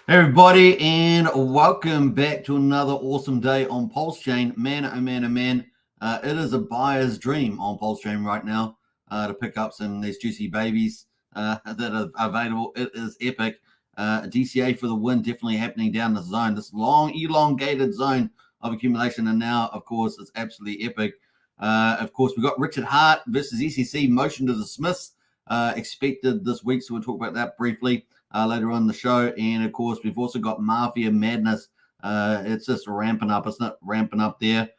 Hey everybody, and welcome back to another awesome day on Pulsechain. Man, oh man, oh man, it is a buyer's dream on Pulsechain right now to pick up some of these juicy babies that are available. It is epic. DCA for the win, definitely happening down the zone, this long, elongated zone of accumulation, and now, of course, it's absolutely epic. Of course, we've got Richard Hart versus ECC, motion to dismiss, expected this week, so we'll talk about that briefly later on in the show. And of course, we've also got Mafia Madness. It's just ramping up. It's not ramping up there.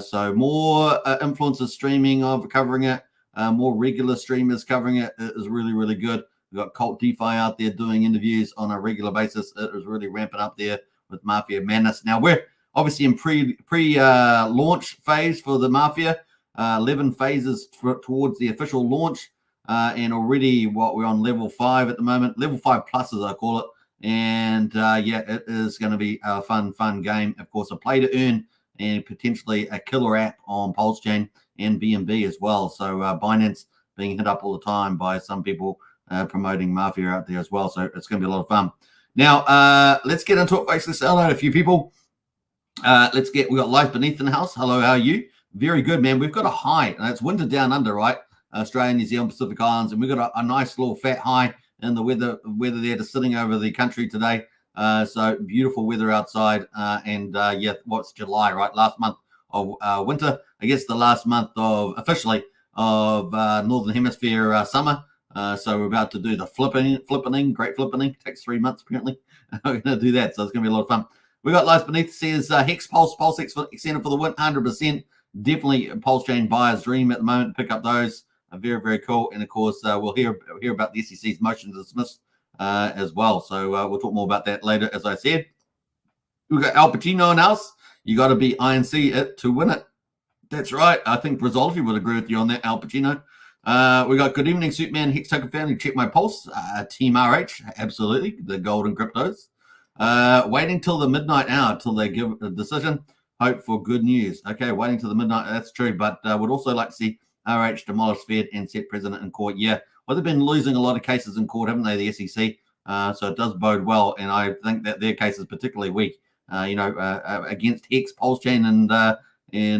So more influencers streaming of covering it, more regular streamers covering it. It is really, really good. We've got Cult DeFi out there doing interviews on a regular basis. It is really ramping up there with Mafia Madness. Now we're obviously in pre-launch phase for the Mafia. 11 phases towards the official launch. And already we're on level 5 at the moment, level 5 plus as I call it. And yeah, it is going to be a fun game. Of course, a play to earn and potentially a killer app on Pulsechain and BNB as well. So Binance being hit up all the time by some people promoting Mafia out there as well. So it's going to be a lot of fun. Now, let's get into it, folks. Let's hello a few people. We got Life Beneath in the house. Hello, how are you? Very good, man. We've got a high, and it's winter down under, right? Australia, New Zealand, Pacific Islands, and we've got a nice little fat high in the weather there just sitting over the country today. So beautiful weather outside. Yeah, what's July, right? Last month of winter. I guess the last month of officially of Northern Hemisphere summer. So we're about to do the flippening, great flippening. Takes 3 months apparently. We're going to do that. So it's going to be a lot of fun. We got Lights Beneath says Hex Pulse extended for the win, 100%. Definitely Pulsechain buyer's dream at the moment. Pick up those. Very, very cool. And of course, we'll hear about the SEC's motion to dismiss as well. So we'll talk more about that later, as I said. We've got Al Pacino in house. You got to be INC it to win it. That's right. I think Rizolfi would agree with you on that, Al Pacino. We got Good Evening, Superman, Hex Token Family, Check My Pulse, Team RH, absolutely, the golden cryptos. Waiting till the midnight hour till they give a decision. Hope for good news. Okay, waiting till the midnight. That's true, but would also like to see RH demolish Fed and set president in court. Yeah, well, they've been losing a lot of cases in court, haven't they, the SEC? So it does bode well, and I think that their case is particularly weak. Against Hex, Pulsechain, and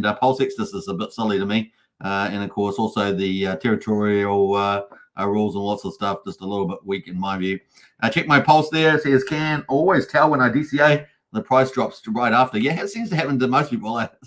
Pulsex, this is a bit silly to me. And of course, also the territorial rules and lots of stuff, just a little bit weak in my view. Check my pulse there. It says, can always tell when I DCA, the price drops right after. Yeah, it seems to happen to most people. That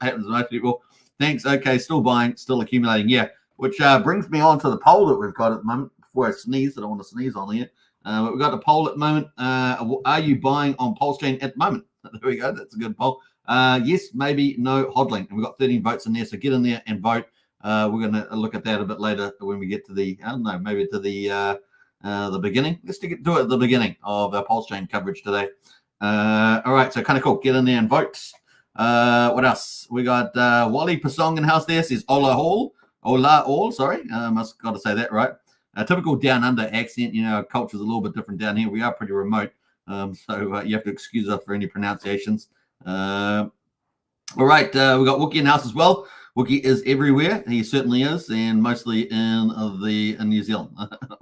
happens to most people. Thanks. Okay, still buying, still accumulating. Yeah, which brings me on to the poll that we've got at the moment. Before I sneeze, I don't want to sneeze on here. But we've got the poll at the moment. Are you buying on Pulsechain at the moment? There we go. That's a good poll. Yes, maybe, no, hodling. And we've got 13 votes in there, so get in there and vote. We're going to look at that a bit later when we get to the, I don't know, maybe to the beginning. Let's do it at the beginning of our Pulsechain coverage today. All right, so kind of cool. Get in there and vote. What else? We got Wally Pasong in house there. Says Ola all. Sorry, must got to say that right. A typical down under accent. You know, our culture's a little bit different down here. We are pretty remote, so you have to excuse us for any pronunciations. All right, we got Wookie in house as well. Wookie is everywhere. He certainly is, and mostly in New Zealand.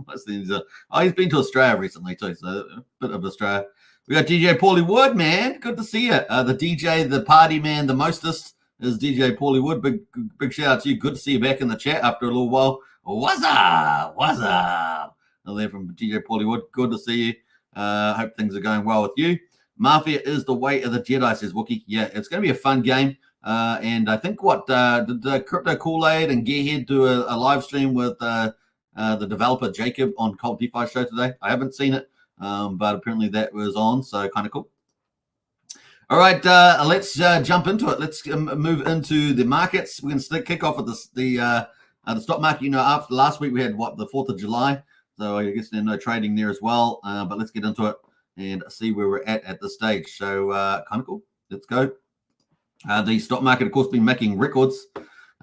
Mostly in New Zealand. Oh, he's been to Australia recently too, so a bit of Australia. We got DJ Paulie Wood, man. Good to see you. The DJ, the party man, the mostest is DJ Paulie Wood. Big shout out to you. Good to see you back in the chat after a little while. What's up? What's up? There from DJ Paulie Wood. Good to see you. Hope things are going well with you. Mafia is the way of the Jedi, says Wookie. Yeah, it's going to be a fun game. And I think did Crypto Kool-Aid and Gearhead do a live stream with the developer Jacob on Cult DeFi show today? I haven't seen it. But apparently that was on, so kind of cool. All right, let's jump into it. Let's move into the markets. We're going to kick off with the stock market. You know, after last week we had the 4th of July, so I guess there's no trading there as well. But let's get into it and see where we're at this stage. So kind of cool. Let's go. The stock market, of course, been making records.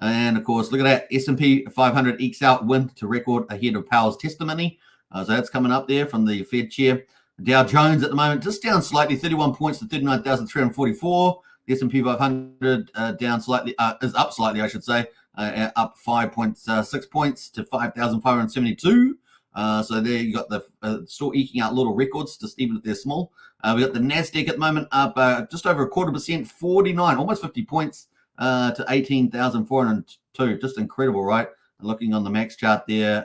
And of course, look at that. S&P 500 ekes out win to record ahead of Powell's testimony. So that's coming up there from the Fed chair. Dow Jones at the moment just down slightly, 31 points to 39,344. The S&P 500 down slightly, is up slightly, I should say, up 5.6 points to 5,572. So there you got the still eking out little records, just even if they're small. We got the Nasdaq at the moment up just over 0.25%, 49, almost 50 points to 18,402. Just incredible, right? Looking on the max chart there,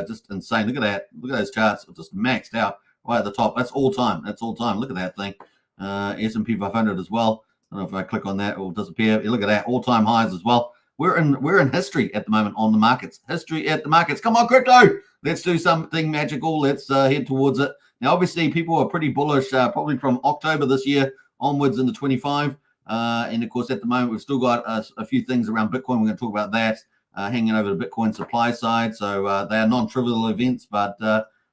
just insane. Look at that. Look at those charts, just maxed out right at the top. That's all time. That's all time. Look at that thing. S&P 500 as well. I don't know if I click on that, it will disappear. Look at that, all-time highs as well. We're in history at the moment on the markets. History at the markets. Come on, crypto. Let's do something magical. Let's head towards it. Now, obviously, people are pretty bullish, probably from October this year onwards into 25. And of course, at the moment, we've still got a few things around Bitcoin. We're going to talk about that, hanging over the Bitcoin supply side. So they are non-trivial events, but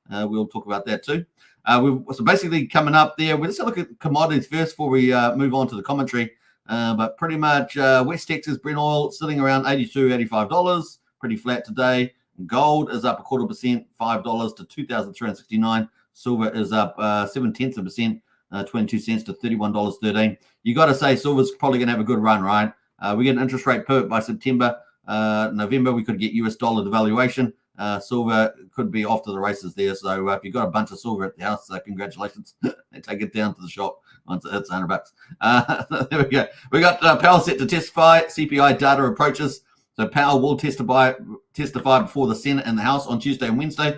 we'll talk about that too. So basically coming up there, we'll just look at commodities first before we move on to the commentary. But pretty much West Texas Brent oil sitting around $82, $85, pretty flat today. Gold is up 0.25%, $5 to $2,369. Silver is up 0.7%, 22 cents to $31.13. You got to say silver's probably going to have a good run, right? We get an interest rate pivot by September, November. We could get US dollar devaluation. Silver could be off to the races there. So if you've got a bunch of silver at the house, congratulations. Take it down to the shop once it hits $100. There we go. We got Powell set to testify. CPI data approaches. So Powell will testify before the Senate and the House on Tuesday and Wednesday,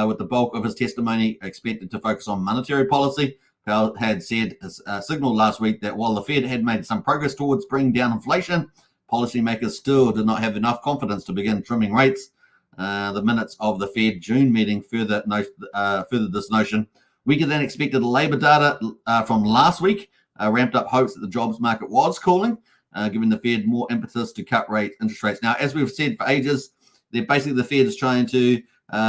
with the bulk of his testimony expected to focus on monetary policy. Powell had signaled last week that while the Fed had made some progress towards bringing down inflation, policymakers still did not have enough confidence to begin trimming rates. The minutes of the Fed June meeting further this notion. Weaker than expected labor data from last week ramped up hopes that the jobs market was cooling, giving the Fed more impetus to cut interest rates. Now, as we've said for ages, the Fed is trying to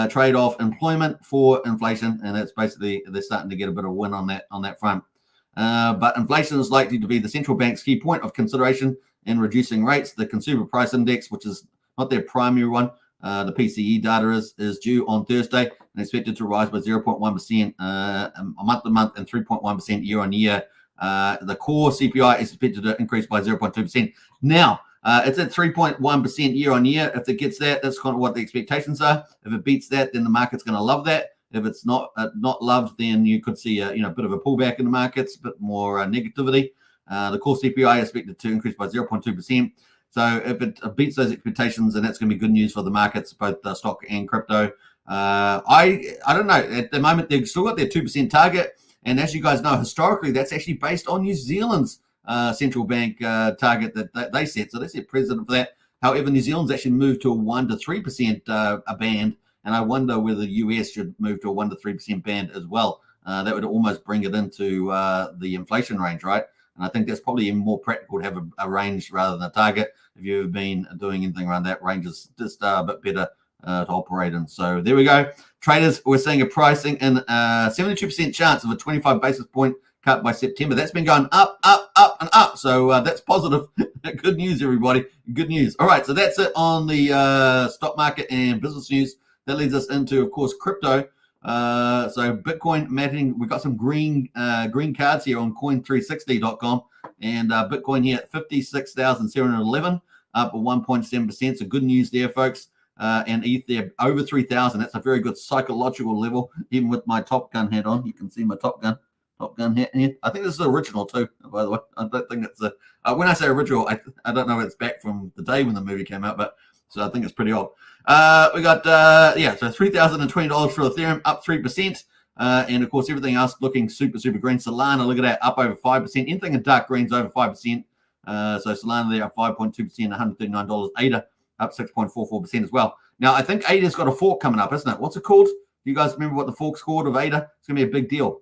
trade off employment for inflation, and it's basically they're starting to get a bit of a win on that front. But inflation is likely to be the central bank's key point of consideration in reducing rates. The Consumer Price Index, which is not their primary one, the PCE data is due on Thursday and expected to rise by 0.1% month-to-month and 3.1% year-on-year. The core CPI is expected to increase by 0.2%. Now, it's at 3.1% year-on-year. If it gets that, that's kind of what the expectations are. If it beats that, then the market's going to love that. If it's not loved, then you could see a bit of a pullback in the markets, a bit more negativity. The core CPI is expected to increase by 0.2%. So if it beats those expectations, then that's going to be good news for the markets, both stock and crypto. I don't know. At the moment, they've still got their 2% target. And as you guys know, historically, that's actually based on New Zealand's central bank target that they set. So they set precedent for that. However, New Zealand's actually moved to a 1 to 3% a band. And I wonder whether the US should move to a 1 to 3% band as well. That would almost bring it into the inflation range, right? And I think that's probably even more practical to have a range rather than a target. If you've been doing anything around that, range is just a bit better to operate in. So there we go. Traders, we're seeing a pricing and 72% chance of a 25 basis point cut by September. That's been going up, up, up, and up. So that's positive. Good news, everybody. Good news. All right, so that's it on the stock market and business news. That leads us into, of course, crypto. So Bitcoin matching, we've got some green cards here on coin360.com, and Bitcoin here at 56,711, up 1.7%. So good news there, folks. And ETH there over 3,000. That's a very good psychological level. Even with my Top Gun hat on, you can see my Top Gun hat here. I think this is the original too, by the way. I don't think it's when I say original, I don't know if it's back from the day when the movie came out, but so I think it's pretty old. We got so $3,020 for Ethereum, up 3%. And of course, everything else looking super, super green. Solana, look at that, up over 5%. Anything in dark green's over 5%. So Solana there up 5.2%, $139. ADA up 6.44% as well. Now, I think ADA's got a fork coming up, isn't it? What's it called? Do you guys remember what the fork's called of ADA? It's going to be a big deal.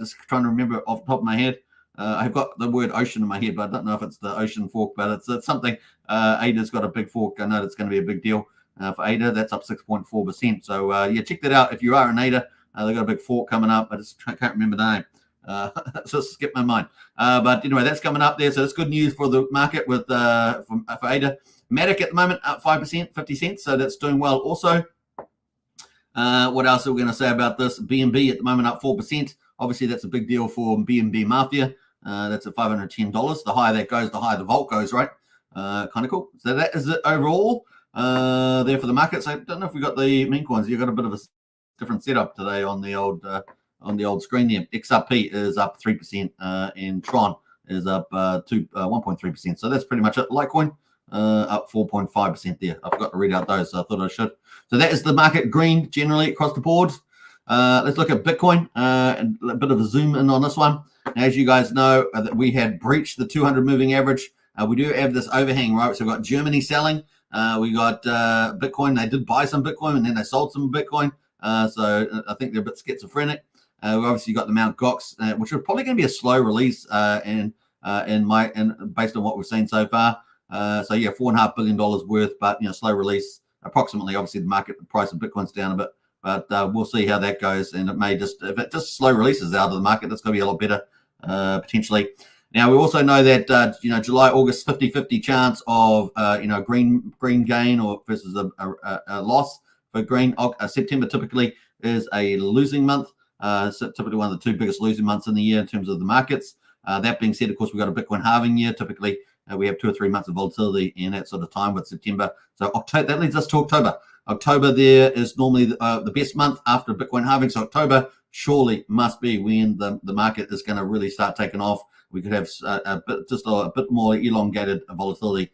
Just trying to remember off the top of my head. I've got the word ocean in my head, but I don't know if it's the ocean fork, but it's something. ADA's got a big fork. I know it's going to be a big deal for ADA. That's up 6.4%. So, check that out. If you are in ADA, they've got a big fork coming up. I just can't remember the name. So skip my mind. But anyway, that's coming up there. So it's good news for the market with for ADA. Matic at the moment up 5%, 50 cents. So that's doing well also. What else are we going to say about this? BNB at the moment up 4%. Obviously, that's a big deal for BNB Mafia. That's at $510. The higher that goes, the higher the vault goes, right? Kind of cool. So that is it overall there for the market. So I don't know if we got the meme coins. You've got a bit of a different setup today on the old screen there. XRP is up 3%, and Tron is up 1.3%. So that's pretty much it. Litecoin up 4.5% there. I forgot to read out those, so I thought I should. So that is the market green generally across the board. Let's look at Bitcoin, and a bit of a zoom in on this one. As you guys know, that we had breached the 200 moving average. We do have this overhang, right? So we've got Germany selling. We got Bitcoin. They did buy some Bitcoin and then they sold some Bitcoin. So I think they're a bit schizophrenic. We obviously got the Mt. Gox, which are probably going to be a slow release, and based on what we've seen so far. So yeah, $4.5 billion worth, but slow release approximately. Obviously, the market price of Bitcoin's down a bit, but we'll see how that goes. And it may just, if it just slow releases out of the market, that's going to be a lot better potentially. Now we also know that July, August 50-50 chance of green gain or versus a loss for green. September typically is a losing month. So typically one of the two biggest losing months in the year in terms of the markets. That being said, of course, we've got a Bitcoin halving year. Typically, we have 2 or 3 months of volatility in that sort of time with September. So October, that leads us to October. October there is normally the best month after Bitcoin halving. So October surely must be when the market is going to really start taking off. We could have a bit more elongated volatility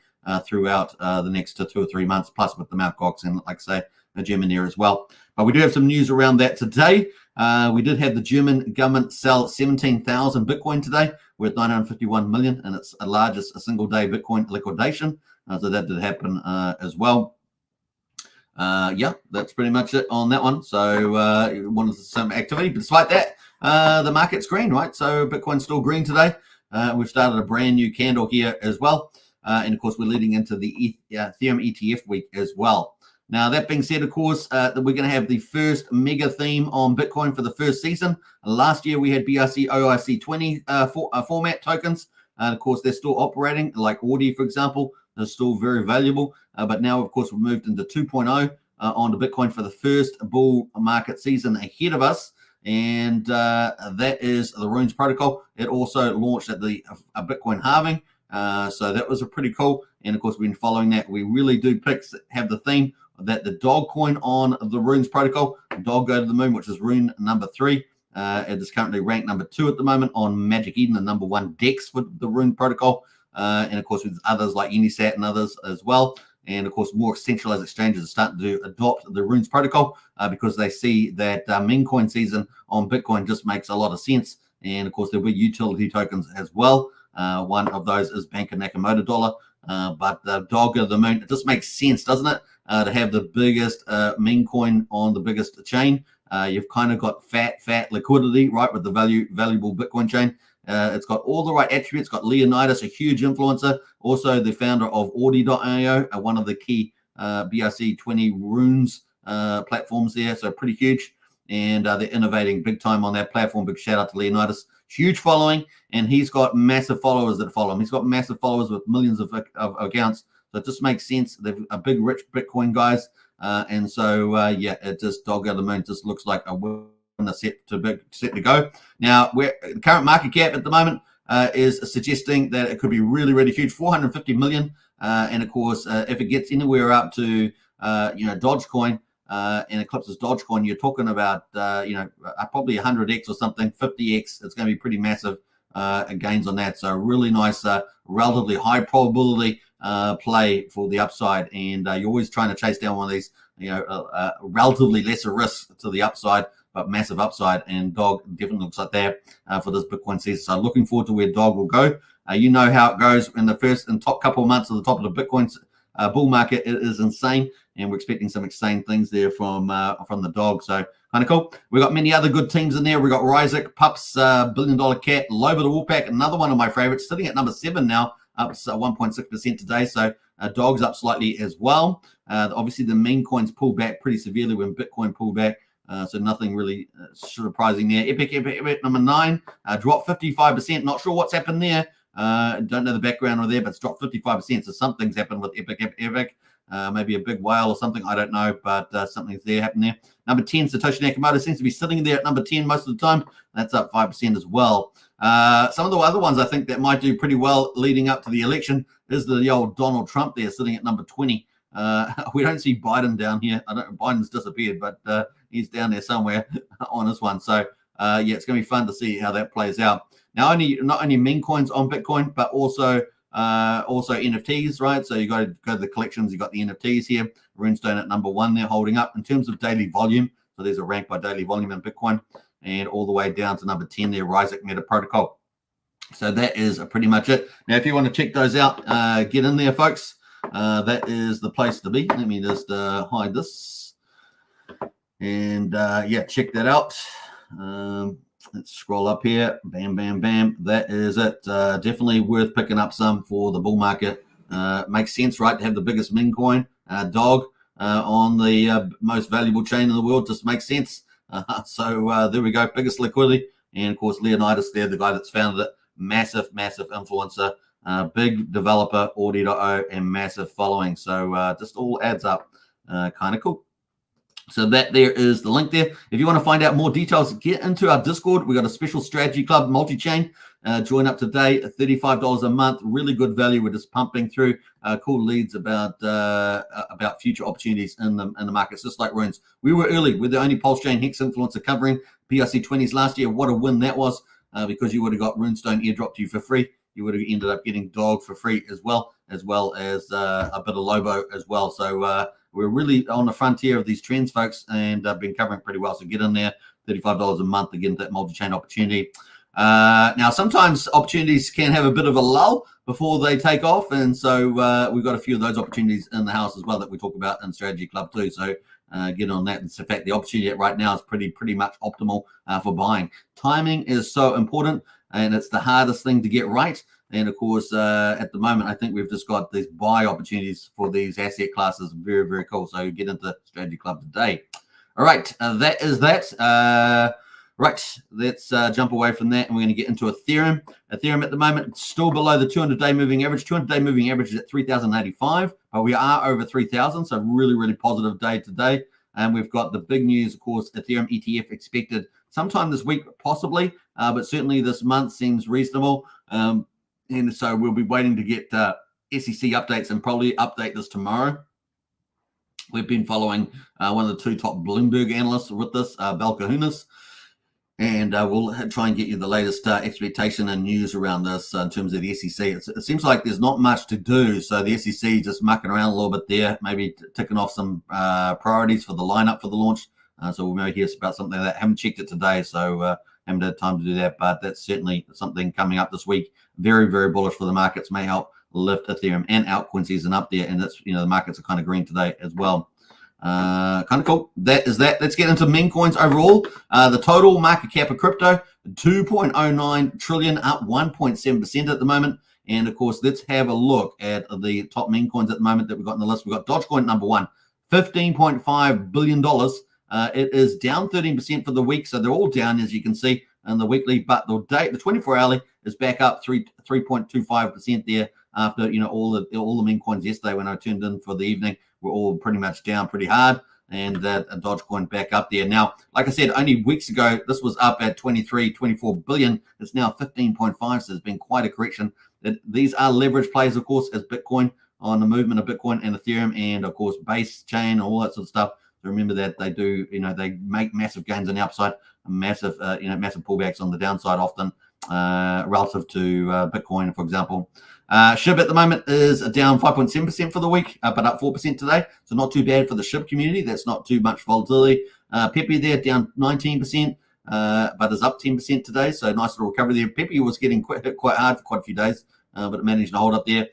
throughout the next 2 or 3 months, plus with the Mt. Gox and, like I say, the German there as well. But we do have some news around that today. We did have the German government sell 17,000 Bitcoin today, worth 951 million, and it's the largest single-day Bitcoin liquidation. So that did happen as well. Yeah, that's pretty much it on that one. So wanted some activity, but despite that, the market's green, right? So Bitcoin's still green today. We've started a brand new candle here as well. And of course, we're leading into the Ethereum ETF week as well. Now, that being said, of course, that we're going to have the first mega theme on Bitcoin for the first season. Last year, we had BRC OIC20 format tokens. And of course, they're still operating, like Audi, for example. They're still very valuable. But now, of course, we've moved into 2.0 onto Bitcoin for the first bull market season ahead of us. And that is the Runes protocol. It also launched at the Bitcoin halving. So that was a pretty cool. And of course, we've been following that. We really do have the theme that the dog coin on the Runes protocol, Dog Go to the Moon, which is rune number 3. It is currently ranked number 2 at the moment on Magic Eden, the number 1 DEX with the Rune protocol. And of course, with others like Unisat and others as well. And of course, more centralized exchanges are starting to adopt the Runes protocol because they see that meme coin season on Bitcoin just makes a lot of sense. And of course, there'll be utility tokens as well. One of those is Banker Nakamoto dollar. But the Dog of the Moon, it just makes sense, doesn't it? To have the biggest meme coin on the biggest chain. You've kind of got fat liquidity, right, with the valuable Bitcoin chain. It's got all the right attributes. It's got Leonidas, a huge influencer, also the founder of Audi.io, one of the key BRC20 runes platforms there, so pretty huge. And they're innovating big time on that platform. Big shout out to Leonidas. Huge following, and he's got massive followers that follow him. He's got massive followers with millions of accounts. So it just makes sense. They're a big, rich Bitcoin guys. And so, yeah, it just Dog Out of the Moon just looks like a winner set to go. Now, the current market cap at the moment is suggesting that it could be really, really huge, 450 million. And of course, if it gets anywhere up to, Dogecoin and eclipses Dogecoin, you're talking about, probably 100x or something, 50x. It's going to be pretty massive gains on that. So really nice, relatively high probability play for the upside. And you're always trying to chase down one of these, relatively lesser risks to the upside, but massive upside. And Dog definitely looks like that for this Bitcoin season. So looking forward to where Dog will go. You know how it goes in the first and top couple of months of the top of the Bitcoin bull market. It is insane, and we're expecting some insane things there from the Dog. So kind of cool. We've got many other good teams in there. We've got Ryzik, Pups, $1 Billion Cat, Loba the Wolfpack, another one of my favorites, sitting at number 7 now, up 1.6% today. So Dog's up slightly as well. Obviously, the meme coins pulled back pretty severely when Bitcoin pulled back. So nothing really surprising there. Epic number 9, dropped 55%. Not sure what's happened there. Don't know the background or there, but it's dropped 55%. So something's happened with Epic. Maybe a big whale or something. I don't know, but something's there happening there. Number 10, Satoshi Nakamoto seems to be sitting there at number 10 most of the time. That's up 5% as well. Some of the other ones I think that might do pretty well leading up to the election is the old Donald Trump there sitting at number 20. We don't see Biden down here. Biden's disappeared, but He's down there somewhere on this one. So yeah, it's going to be fun to see how that plays out. Now, not only meme coins on Bitcoin, but also NFTs, right? So you got to go to the collections. You got the NFTs here. Runestone at number 1 there, holding up in terms of daily volume. So there's a rank by daily volume in Bitcoin, and all the way down to number 10 there, Ryzik Meta Protocol. So that is pretty much it. Now, if you want to check those out, get in there, folks. That is the place to be. Let me just hide this, and yeah, check that out. Let's scroll up here. Bam, bam, bam. That is it. Definitely worth picking up some for the bull market. Makes sense, right, to have the biggest meme coin, dog, on the most valuable chain in the world. Just makes sense. So there we go. Biggest liquidity. And, of course, Leonidas there, the guy that's founded it. Massive influencer. Big developer, Audi.io, and massive following. So just all adds up. Kind of cool. So that there is the link there. If you want to find out more details, get into our Discord. We got a special strategy club, multi-chain. Join up today at $35 a month. Really good value. We're just pumping through cool leads about future opportunities in the markets, just like Runes. We were early. We're the only Pulsechain Hex influencer covering PRC20s last year. What a win that was, because you would have got Runestone airdropped to you for free. You would have ended up getting Dog for free as well as a bit of Lobo as well. So we're really on the frontier of these trends, folks, and I've been covering pretty well. So get in there, $35 a month to get into that multi-chain opportunity. Now, sometimes opportunities can have a bit of a lull before they take off, and so we've got a few of those opportunities in the house as well that we talk about in Strategy Club too. So get on that. In fact, the opportunity right now is pretty much optimal for buying. Timing is so important, and it's the hardest thing to get right. And of course, at the moment, I think we've just got these buy opportunities for these asset classes. Very, very cool. So get into Strategy Club today. All right, that is that. Right, let's jump away from that, and we're going to get into Ethereum. Ethereum at the moment still below the 200-day moving average. 200-day moving average is at 3,085, but we are over 3,000. So really, really positive day today. And we've got the big news, of course, Ethereum ETF expected sometime this week, possibly, but certainly this month seems reasonable. And so we'll be waiting to get SEC updates and probably update this tomorrow. We've been following one of the 2 top Bloomberg analysts with this, Bel Kahunas, and we'll try and get you the latest expectation and news around this in terms of the SEC. It seems like there's not much to do, so the SEC just mucking around a little bit there, maybe ticking off some priorities for the lineup for the launch. So we'll maybe hear about something like that. Haven't checked it today, so haven't had time to do that, but that's certainly something coming up this week. Very, very bullish for the markets. May help lift Ethereum and altcoin season up there, and that's, the markets are kind of green today as well. Kind of cool. That is that. Let's get into meme coins overall. The total market cap of crypto, 2.09 trillion, up 1.7% at the moment. And of course, let's have a look at the top meme coins at the moment that we've got on the list. We've got Dogecoin number 1, $15.5 billion. It is down 13% for the week, so they're all down, as you can see, in the weekly. But the 24-hourly is back up 3.25% there after all the meme coins yesterday when I tuned in for the evening were all pretty much down pretty hard, and that Dogecoin back up there. Now, like I said, only weeks ago this was up at 24 billion. It's now 15.5, so there's been quite a correction. These are leverage plays, of course, as Bitcoin on the movement of Bitcoin and Ethereum, and of course base chain, all that sort of stuff. So remember that they do, they make massive gains on the upside, massive pullbacks on the downside often, relative to Bitcoin, for example. SHIB at the moment is down 5.7% for the week, but up 4% today. So not too bad for the SHIB community. That's not too much volatility. Pepe there down 19%, but is up 10% today. So nice little recovery there. Pepe was getting hit quite hard for quite a few days, but it managed to hold up there.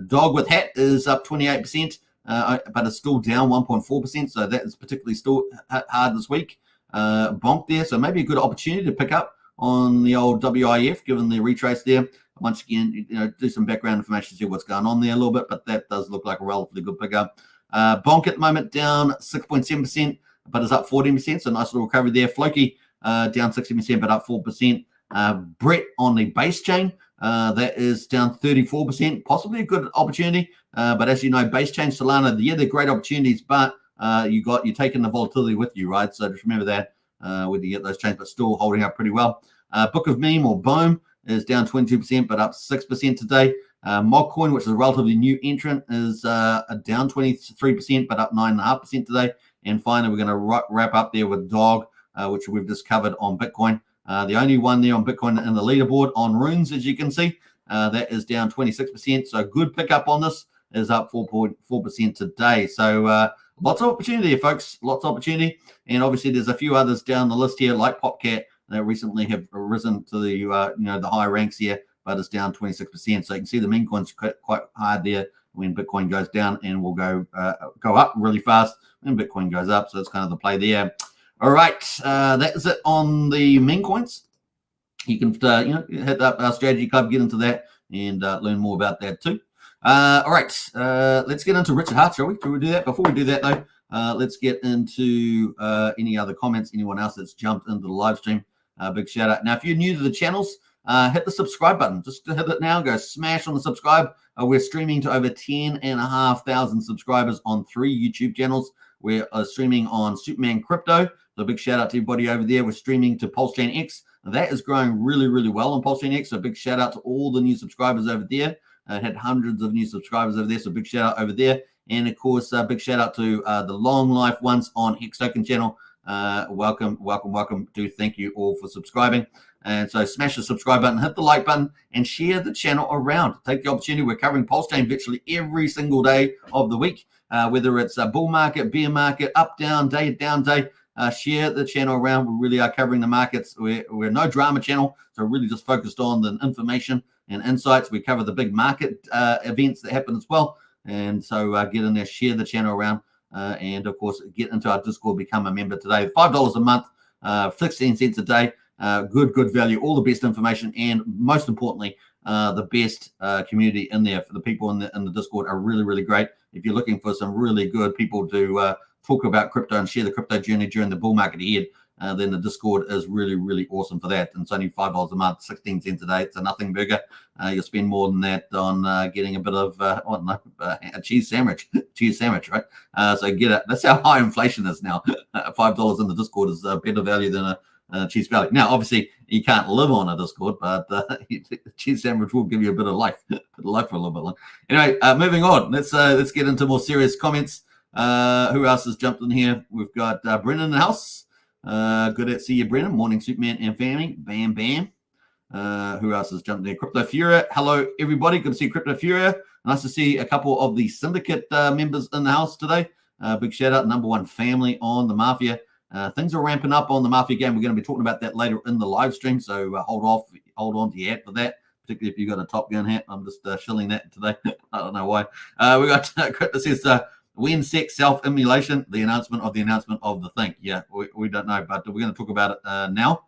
Dog with Hat is up 28%, but it's still down 1.4%. So that is particularly still hard this week. Bonk there. So maybe a good opportunity to pick up on the old WIF, given the retrace there. Once again, do some background information, see what's going on there a little bit, but that does look like a relatively good pickup. Bonk at the moment down 6.7%, but is up 14%, so nice little recovery there. Floki down 60%, but up 4%. Brett on the base chain, that is down 34%, possibly a good opportunity, but as you know, base chain, Solana, they're great opportunities, but you're taking the volatility with you, right? So just remember that whether you get those chains, but still holding up pretty well. Book of Meme or BOEM is down 22%, but up 6% today. Mockcoin, which is a relatively new entrant, is down 23%, but up 9.5% today. And finally, we're going to wrap up there with Dog, which we've just covered on Bitcoin. The only one there on Bitcoin in the leaderboard on Runes, as you can see, that is down 26%. So good pickup on this, is up 4.4% today. So lots of opportunity, folks. Lots of opportunity. And obviously, there's a few others down the list here, like Popcat, that recently have risen to the the high ranks here, but it's down 26%. So you can see the meme coin's quite hard there when Bitcoin goes down, and will go up really fast when Bitcoin goes up. So that's kind of the play there. All right, that is it on the meme coins. You can hit up our strategy club, get into that, and learn more about that too. All right, let's get into Richard Hart, shall we? Should we do that? Before we do that, though, let's get into any other comments, anyone else that's jumped into the live stream. Big shout out. Now, if you're new to the channels, hit the subscribe button. Just hit it now. Go smash on the subscribe. We're streaming to over 10,500 subscribers on 3 YouTube channels. We're streaming on Superman Crypto. So big shout out to everybody over there. We're streaming to Pulsechain X. That is growing really, really well on Pulsechain X. So big shout out to all the new subscribers over there. Had hundreds of new subscribers over there. So big shout out over there. And of course, big shout out to the long life ones on Hex Token channel. Welcome. Thank you all for subscribing. And so smash the subscribe button, hit the like button, and share the channel around. Take the opportunity. We're covering Pulsechain virtually every single day of the week, whether it's a bull market, bear market, up, down day. Share the channel around. We really are covering the markets. We're no drama channel, so really just focused on the information and insights. We cover the big market events that happen as well. And so get in there, share the channel around. And of course, get into our Discord, become a member today. $5 a month, 16 cents a day. Good value, all the best information, and most importantly, the best community in there. For the people in the Discord are really, really great. If you're looking for some really good people to talk about crypto and share the crypto journey during the bull market ahead, then the Discord is really, really awesome for that. And it's only $5 a month, 16 cents a day. It's a nothing burger. You'll spend more than that on getting a bit of a cheese sandwich, right? So get it. That's how high inflation is now. $5 in the Discord is better value than a cheese value. Now, obviously, you can't live on a Discord, but cheese sandwich will give you a bit of life, for a little bit long. Anyway, moving on. Let's get into more serious comments. Who else has jumped in here? We've got Brennan in the house. Good to see you, Brennan. Morning, Superman and family. Bam. Who else has jumped in? Crypto Furia. Hello, everybody. Good to see Crypto Furia. Nice to see a couple of the syndicate members in the house today. Big shout out, number one family on the Mafia. Things are ramping up on the Mafia game. We're going to be talking about that later in the live stream. So hold on to your hat for that, particularly if you've got a Top Gun hat. I'm just shilling that today. I don't know why. We got Crypto says, when sex self-immolation, the announcement of the thing. Yeah, we don't know, but we're going to talk about it now.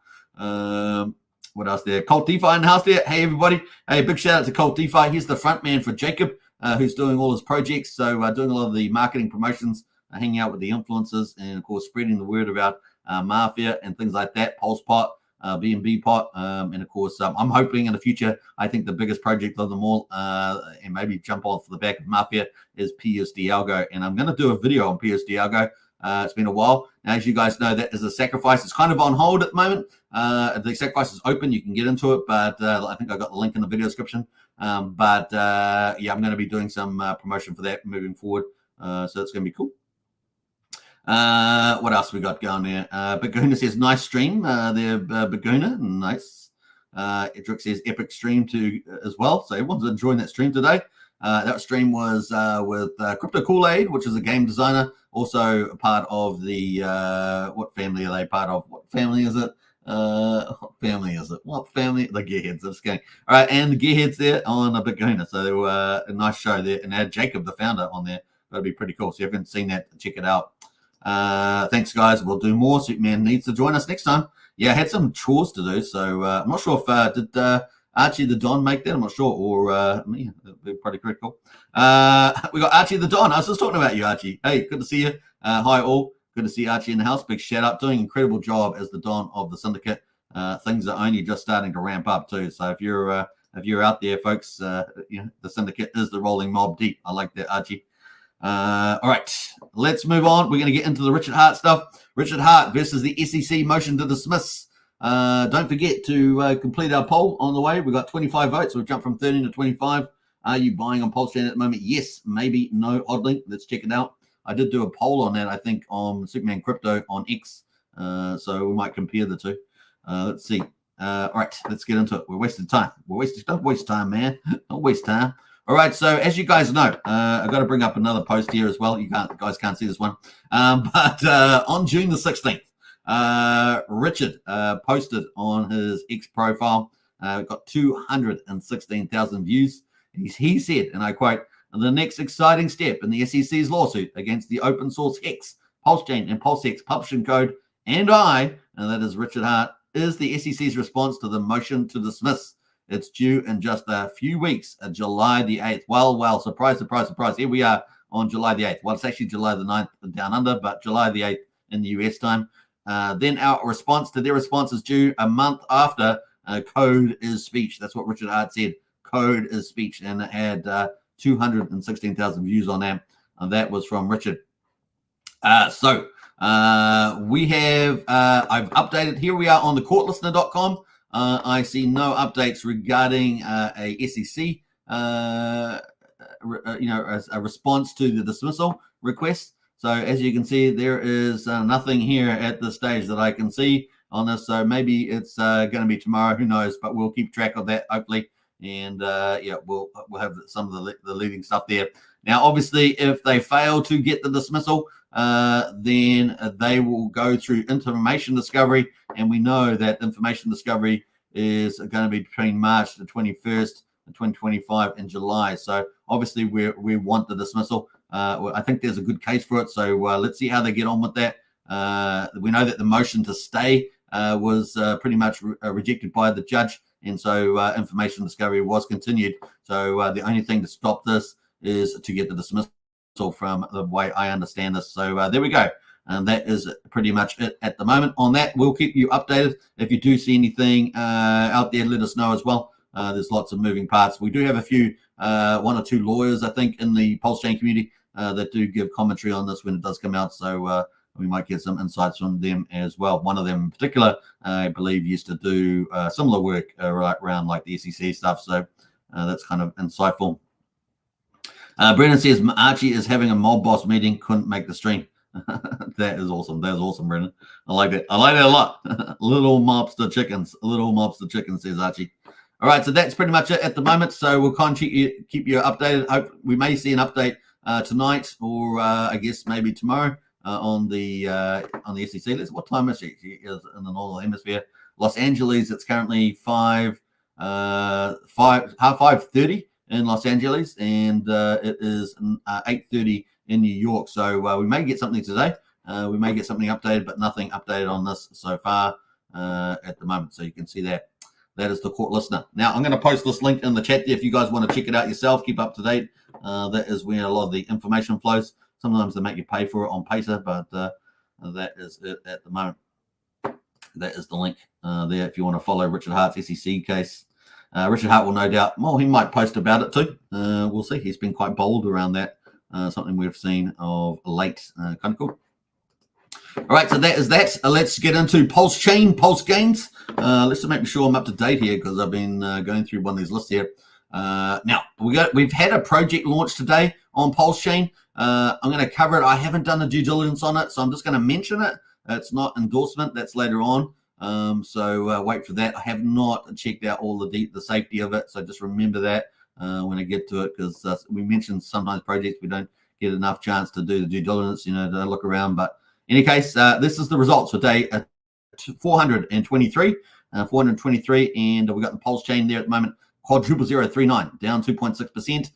What else there? Colt DeFi in the house there. Hey, everybody. Hey, big shout out to Colt DeFi. He's the front man for Jacob, who's doing all his projects. So doing a lot of the marketing promotions, hanging out with the influencers, and, of course, spreading the word about Mafia and things like that, Pulsepot, BNB Pot. And, of course, I'm hoping in the future, I think the biggest project of them all, and maybe jump off the back of Mafia, is PUSD Algo. And I'm going to do a video on PUSD Algo. It's been a while. Now, as you guys know, that is a sacrifice. It's kind of on hold at the moment. The sacrifice is open. You can get into it, but I think I got the link in the video description. Yeah, I'm going to be doing some promotion for that moving forward. So it's going to be cool. What else we got going there? Baguna says, nice stream there, Baguna. Nice. Edric says, epic stream too as well. So everyone's enjoying that stream today. That stream was with Crypto Kool-Aid, which is a game designer, also a part of the what family are they part of? What family is it? What family? The Gearheads. I'm just kidding. All right, and the Gearheads there on a Baguna. So a nice show there, and they had Jacob, the founder, on there. That'd be pretty cool. So if you haven't seen that, check it out. Thanks, guys. We'll do more. Superman needs to join us next time. Yeah, I had some chores to do, so I'm not sure if did Archie the Don make that. I'm not sure, or me. That'd be pretty critical. We got Archie the Don. I was just talking about you, Archie. Hey, good to see you. Hi, all. Good to see Archie in the house. Big shout out. Doing an incredible job as the Don of the syndicate. Things are only just starting to ramp up too. So if you're out there, folks, the syndicate is the rolling mob deep. I like that, Archie. All right, let's move on. We're going to get into the Richard Hart stuff. Richard Hart versus the SEC motion to dismiss. Don't forget to complete our poll on the way. We've got 25 votes. We've jumped from 13 to 25. Are you buying on Pulsechain at the moment? Yes, maybe, no, hodling. Let's check it out. I did do a poll on that, I think, on Superman Crypto on X. So we might compare the two. Let's see. All right, let's get into it. We're wasting time. Don't waste time, man. Don't waste time. All right, so as you guys know, I've got to bring up another post here as well. You guys can't see this one. But on June the 16th, Richard posted on his X profile, got 216,000 views. He said, and I quote, "The next exciting step in the SEC's lawsuit against the open source Hex, Pulsechain, and PulseX publishing code, and that is Richard Hart, is the SEC's response to the motion to dismiss. It's due in just a few weeks, July the 8th. Well, surprise, surprise, surprise. Here we are on July the 8th. Well, it's actually July the 9th down under, but July the 8th in the US time. Then our response to their response is due a month after code is speech. That's what Richard Hart said. Code is speech. And it had 216,000 views on that. And that was from Richard. We have, I've updated, here we are on the courtlistener.com. I see no updates regarding a SEC, a response to the dismissal request. So as you can see, there is nothing here at this stage that I can see on this. So maybe it's going to be tomorrow, who knows, but we'll keep track of that, hopefully. And we'll have some of the leading stuff there. Now, obviously, if they fail to get the dismissal, then they will go through information discovery, and we know that information discovery is going to be between March the 21st and 2025 in July. So obviously we want the dismissal. I think there's a good case for it, so let's see how they get on with that. We know that the motion to stay was pretty much rejected by the judge, and so information discovery was continued. So the only thing to stop this is to get the dismissal from the way I understand this. So there we go. And that is pretty much it at the moment on that. We'll keep you updated. If you do see anything out there, let us know as well. There's lots of moving parts. We do have a few, one or two lawyers, I think, in the Pulsechain community that do give commentary on this when it does come out. So we might get some insights from them as well. One of them in particular, I believe, used to do similar work around like the SEC stuff. So that's kind of insightful. Brendan says Archie is having a mob boss meeting, couldn't make the stream. That is awesome. That is awesome, Brendan. I like it. I like it a lot. Little mobster chickens. Little mobster chickens, says Archie. All right, so that's pretty much it at the moment. So we'll keep you updated. Hope we may see an update tonight, or I guess maybe tomorrow on the SEC. What time is it? It is in the northern hemisphere. Los Angeles. It's currently 5:30 in Los Angeles, and it is 8:30 in New York. So we may get something today. We may get something updated, but nothing updated on this so far at the moment. So you can see that. That is the court listener. Now, I'm going to post this link in the chat there if you guys want to check it out yourself, keep up to date. That is where a lot of the information flows. Sometimes they make you pay for it on Pacer, but that is it at the moment. That is the link there if you want to follow Richard Hart's SEC case. Richard Hart will no doubt, well, he might post about it too. We'll see. He's been quite bold around that. Something we've seen of late. Kind of cool. All right, so that is that. Let's get into Pulsechain, Pulse Gains. Let's just make sure I'm up to date here because I've been going through one of these lists here. Now, we've had a project launch today on Pulsechain. I'm going to cover it. I haven't done the due diligence on it, so I'm just going to mention it. It's not endorsement. That's later on. So wait for that. I have not checked out all the safety of it, so just remember that when I get to it, because we mentioned sometimes projects we don't get enough chance to do the due diligence, to look around. But in any case, this is the results for day 423, and we got the Pulsechain there at the moment, quadruple 039, down 2.6%,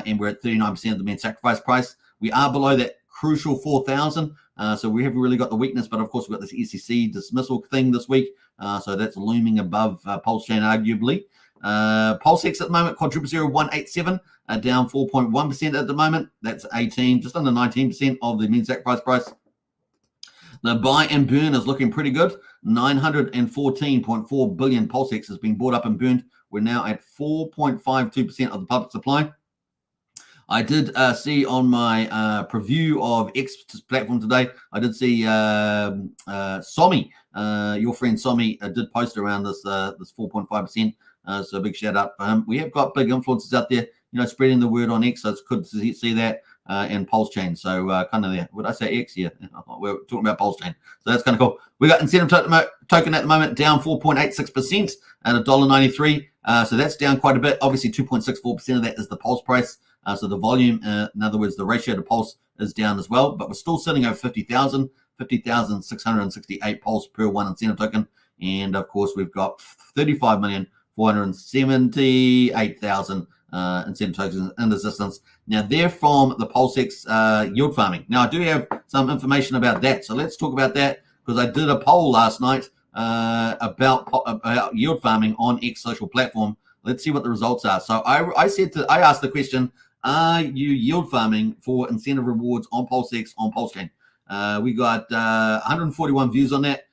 and we're at 39% of the main sacrifice price. We are below that crucial 4,000. So we haven't really got the weakness, but of course we've got this SEC dismissal thing this week. So that's looming above Pulsechain, arguably. PulseX at the moment, quadruple 0187, down 4.1% at the moment. That's 18, just under 19% of the mean sacrifice price. The buy and burn is looking pretty good. 914.4 billion PulseX has been bought up and burned. We're now at 4.52% of the public supply. I did see on my preview of X platform today, I did see Somi, your friend Somi, did post around this 4.5%. So a big shout out for him. We have got big influencers out there, spreading the word on X. So it's good to see that. and Pulsechain. So kind of there. Would I say X? Yeah, we're talking about Pulsechain. So that's kind of cool. We got incentive token at the moment down 4.86% at $1.93. So that's down quite a bit. Obviously, 2.64% of that is the Pulse price. So the volume, in other words, the ratio to Pulse is down as well. But we're still sitting over 50,000, 50,668 Pulse per one incentive token. And of course, we've got 35,478,000 incentive tokens in existence. Now, they're from the PulseX yield farming. Now, I do have some information about that. So let's talk about that, because I did a poll last night about yield farming on X social platform. Let's see what the results are. So I asked the question, are you yield farming for incentive rewards on PulseX on Pulsechain? We got 141 views on that.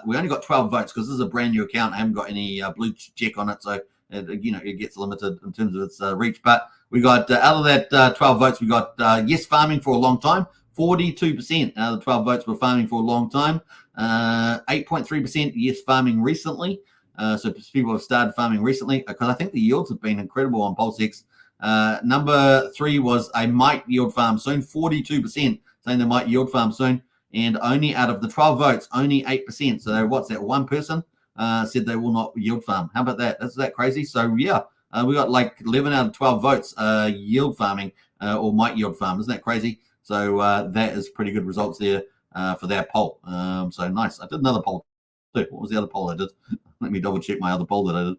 We only got 12 votes because this is a brand new account. I haven't got any blue check on it, so it gets limited in terms of its reach. But we got out of that 12 votes, we got yes farming for a long time. 42% out of the 12 votes were farming for a long time. 8.3% yes farming recently. So people have started farming recently, because I think the yields have been incredible on PulseX. Number 3 was I might yield farm soon. 42% saying they might yield farm soon. And only out of the 12 votes, only 8%. So what's that? One person said they will not yield farm. How about that? Isn't that crazy? So yeah, we got like 11 out of 12 votes yield farming or might yield farm. Isn't that crazy? So that is pretty good results there for that poll. So nice. I did another poll too. What was the other poll I did? Let me double check my other poll that I did.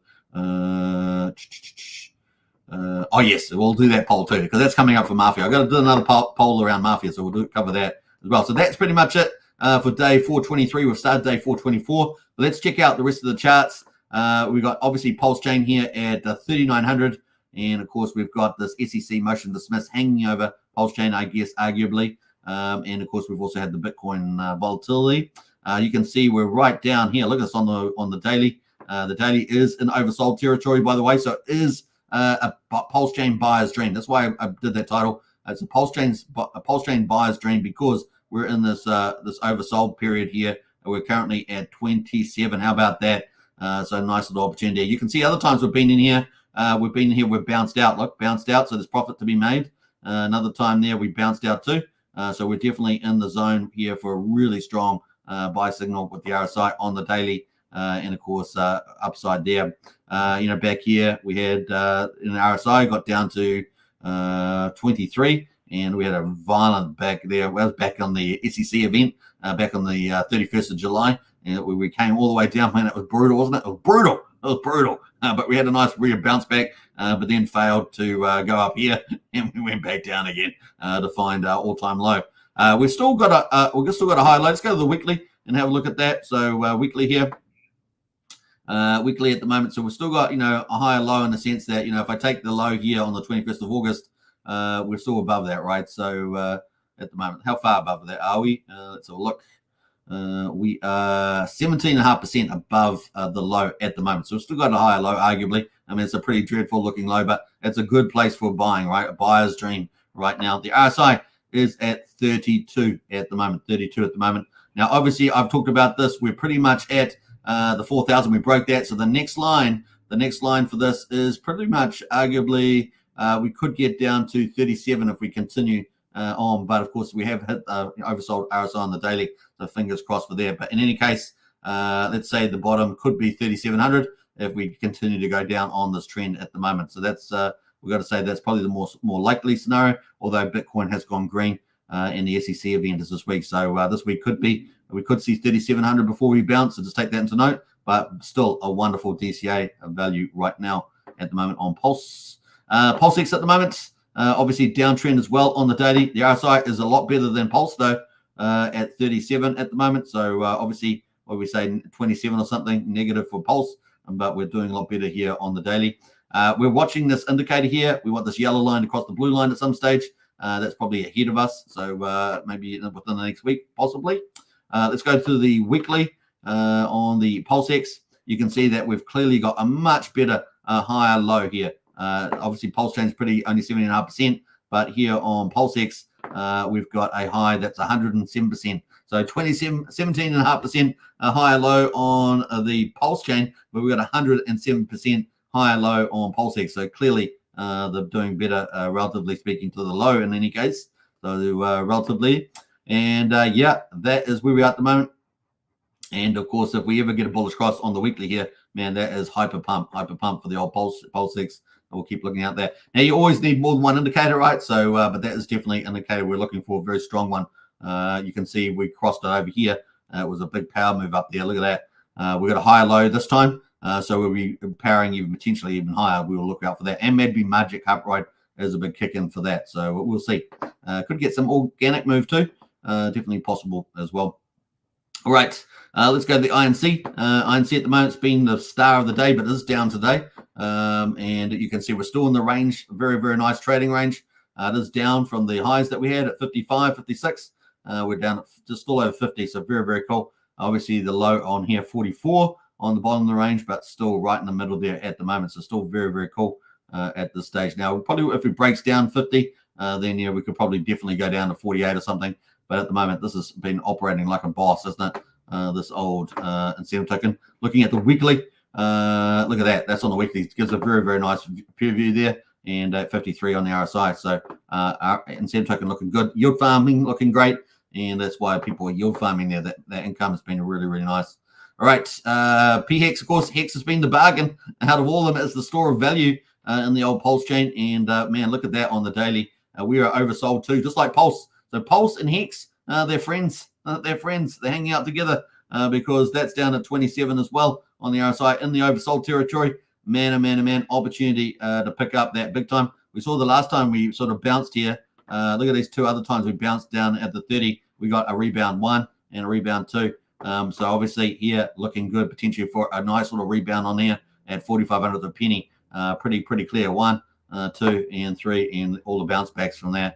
Oh yes, we'll do that poll too, because that's coming up for Mafia. I've got to do another poll around Mafia, so we'll cover that as well. So that's pretty much it for day 423. We've started day 424. Let's check out the rest of the charts. We've got obviously Pulsechain here at 3,900, and of course we've got this SEC motion dismiss hanging over Pulsechain, I guess, arguably. And of course we've also had the Bitcoin volatility. You can see we're right down here. Look at this on the daily. The daily is in oversold territory, by the way. So it is a Pulsechain buyer's dream. That's why I did that title. It's a Pulsechain buyer's dream, because we're in this this oversold period here. We're currently at 27. How about that? So nice little opportunity. You can see other times we've been in here. We've bounced out. Look, bounced out. So there's profit to be made. Another time there we bounced out too. So we're definitely in the zone here for a really strong buy signal with the RSI on the daily. And of course, upside there. Back here we had in RSI got down to 23, and we had a violent back there. Well, back on the SEC event, back on the 31st of July, and we came all the way down. Man, it was brutal, wasn't it? It was brutal. It was brutal. But we had a nice real bounce back, but then failed to go up here, and we went back down again to find our all-time low. We've still got a high low. Let's go to the weekly and have a look at that. So weekly here. Weekly at the moment, so we've still got a higher low, in the sense that if I take the low here on the 21st of August, we're still above that, right? So at the moment, how far above that are we? Let's have a look. We are 17.5% above the low at the moment, so we've still got a higher low, arguably. I mean, it's a pretty dreadful looking low, but it's a good place for buying, right? A buyer's dream right now. The RSI is at 32 at the moment. 32 at the moment. Now, obviously, I've talked about this. We're pretty much at the 4,000. We broke that. So the next line for this is pretty much arguably we could get down to 37 if we continue on. But of course, we have hit oversold RSI on the daily. So fingers crossed for there. But in any case, let's say the bottom could be 3,700 if we continue to go down on this trend at the moment. So that's we've got to say that's probably the more likely scenario. Although Bitcoin has gone green in the SEC event this week. So this week we could see 3,700 before we bounce, so just take that into note. But still a wonderful DCA value right now at the moment on Pulse. PulseX at the moment, obviously downtrend as well on the daily. The RSI is a lot better than Pulse though, at 37 at the moment. So obviously, what we say 27 or something negative for Pulse, but we're doing a lot better here on the daily. We're watching this indicator here. We want this yellow line to cross the blue line at some stage. That's probably ahead of us. So maybe within the next week, possibly. Let's go to the weekly on the PulseX. You can see that we've clearly got a much better higher low here. Obviously, Pulsechain's only 17.5%, but here on PulseX, we've got a high that's 107%. So 17.5% higher low on the Pulsechain, but we've got 107% higher low on PulseX. So clearly, they're doing better, relatively speaking, to the low in any case. so relatively. And yeah, that is where we are at the moment. And of course, if we ever get a bullish cross on the weekly here, man, that is hyper pump for the old Pulsechain. We'll keep looking out there. Now, you always need more than one indicator, right? So, but that is definitely an indicator we're looking for, a very strong one. You can see we crossed it over here. It was a big power move up there. Look at that. We got a higher low this time. So we'll be powering even potentially even higher. We will look out for that. And maybe Magic Upright is a big kick in for that. So we'll see. Could get some organic move too. Definitely possible as well. All right, let's go to the INC. INC at the moment has been the star of the day, but it is down today. And you can see we're still in the range, very, very nice trading range. It is down from the highs that we had at 55, 56. We're down at just still over 50, so very, very cool. Obviously, the low on here, 44 on the bottom of the range, but still right in the middle there at the moment. So still very, very cool at this stage. Now, probably if it breaks down 50, then yeah, we could probably definitely go down to 48 or something. But at the moment, this has been operating like a boss, isn't it? This old incentive token. Looking at the weekly, look at that. That's on the weekly. It gives a very, very nice peer view there. And 53 on the RSI. So our incentive token looking good. Yield farming looking great. And that's why people are yield farming there. That income has been really, really nice. All right. PHEX, of course, Hex has been the bargain out of all of them. It's the store of value in the old Pulse chain. And man, look at that on the daily. We are oversold too, just like Pulse. So Pulse and Hex, they're friends. They're friends. They're hanging out together because that's down at 27 as well on the RSI in the oversold territory. Man, oh man, oh man, opportunity to pick up that big time. We saw the last time we sort of bounced here. Look at these two other times we bounced down at the 30. We got a rebound 1 and a rebound 2. So obviously here looking good potentially for a nice little rebound on there at 4,500 a penny. Pretty clear 1, 2, and 3, and all the bounce backs from there.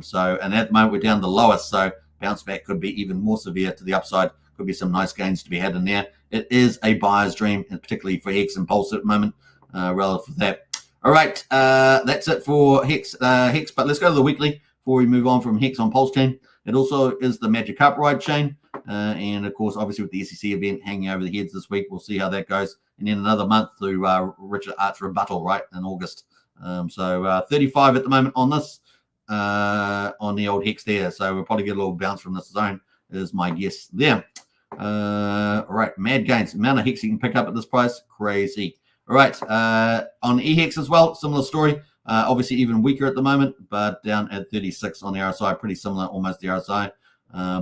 So, and at the moment we're down the lowest, so bounce back could be even more severe to the upside. Could be some nice gains to be had in there. It is a buyer's dream, and particularly for Hex and Pulse at the moment, relative to that. All right, that's it for Hex. But let's go to the weekly before we move on from Hex on Pulse chain. It also is the Magic Upright chain, and of course, obviously with the SEC event hanging over the heads this week, we'll see how that goes. And then another month through Richard Art's rebuttal, right, in August. So 35 at the moment on this. On the old Hex there. So we'll probably get a little bounce from this zone is my guess there. All right, mad gains. The amount of Hex you can pick up at this price, crazy. All right, on EHEX as well, similar story. Obviously even weaker at the moment, but down at 36 on the RSI, pretty similar, almost the RSI.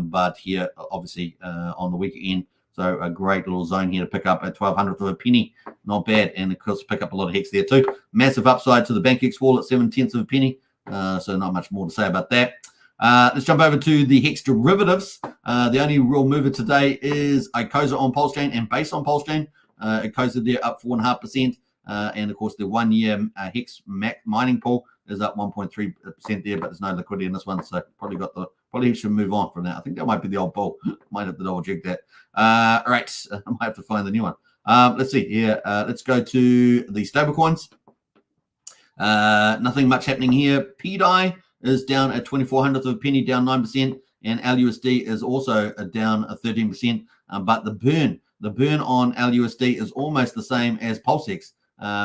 But here, obviously on the weaker end, so a great little zone here to pick up at 1,200 for a penny. Not bad. And of course, pick up a lot of Hex there too. Massive upside to the BankX wall at 7/10 of a penny. So not much more to say about that. Let's jump over to the Hex derivatives. The only real mover today is Icosa on Pulse chain and base on Pulse chain. Icosa there up 4.5%. And of course, the 1 year Hex mining pool is up 1.3% there, but there's no liquidity in this one. So probably should move on from that. I think that might be the old bull. Might have to double check that. All right. I might have to find the new one. Let's see here. Let's go to the stablecoins. Nothing much happening here. PDI is down at 2,400th of a penny, down 9%, and LUSD is also down 13%. But the burn on LUSD is almost the same as Pulsechain.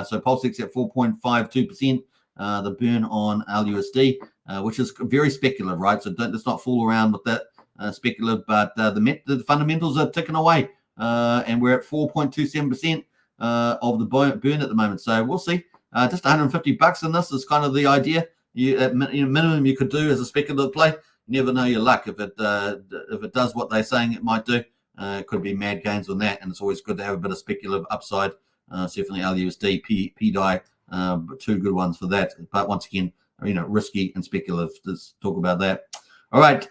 So Pulsechain at 4.52%. The burn on LUSD, which is very speculative, right? So let's not fool around with that speculative. But the fundamentals are ticking away, and we're at 4.27% of the burn at the moment. So we'll see. Just $150 in this is kind of the idea. Minimum you could do as a speculative play. You never know your luck if it does what they're saying it might do. It could be mad gains on that, and it's always good to have a bit of speculative upside. Definitely LUSD, PDI, two good ones for that. But once again, risky and speculative. Let's talk about that. All right,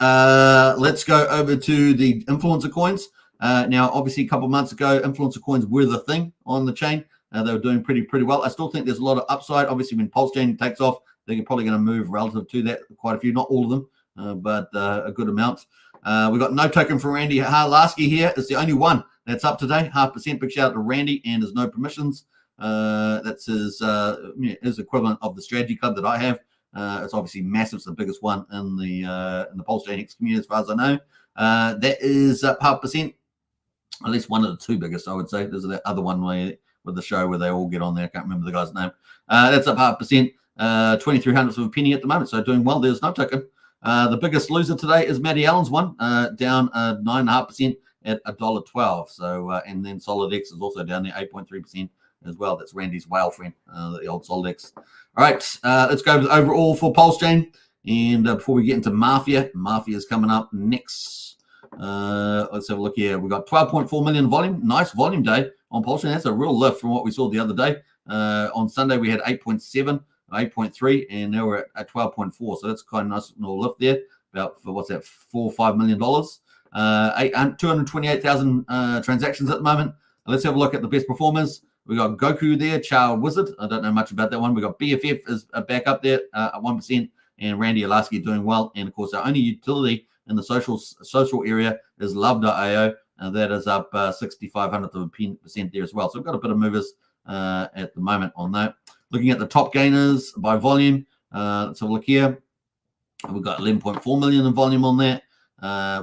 let's go over to the influencer coins. Now, obviously, a couple of months ago, influencer coins were the thing on the chain. They were doing pretty well. I still think there's a lot of upside. Obviously, when Pulse chain takes off, they're probably going to move relative to that. Quite a few, not all of them, but a good amount. We got no token from Randy Harlaski here. It's the only one that's up today. 0.5%. Big shout out to Randy, and there's no permissions. That's his equivalent of the strategy club that I have. It's obviously massive. It's the biggest one in the Pulse chain Hex community, as far as I know. That is 0.5%. At least one of the two biggest, I would say. There's the other one with the show where they all get on there. I can't remember the guy's name. That's up 0.5%. 2,300 of a penny at the moment, so doing well. There's no token. The biggest loser today is Matty Allen's one, down 9.5% at $1.12. So, and then SolidX is also down there 8.3% as well. That's Randy's whale friend, the old SolidX. All right, let's go over the overall for Pulsechain. And before we get into Mafia is coming up next. Let's have a look here. We've got 12.4 million volume. Nice volume day on Pulsechain. That's a real lift from what we saw the other day. On Sunday, we had 8.7, 8.3, and now we're at 12.4. So that's kind of nice little lift there. About, for what's that, $4 or $5 million. 228,000 transactions at the moment. Let's have a look at the best performers. We got Goku there, Chow Wizard. I don't know much about that one. We got BFF is back up there at 1%, and Randy Alaski doing well. And of course, our only utility in the social area is Love.io, and that is up 6,500% there as well. So we've got a bit of movers at the moment on that. Looking at the top gainers by volume, let's have a look here. We've got 11.4 million in volume on that.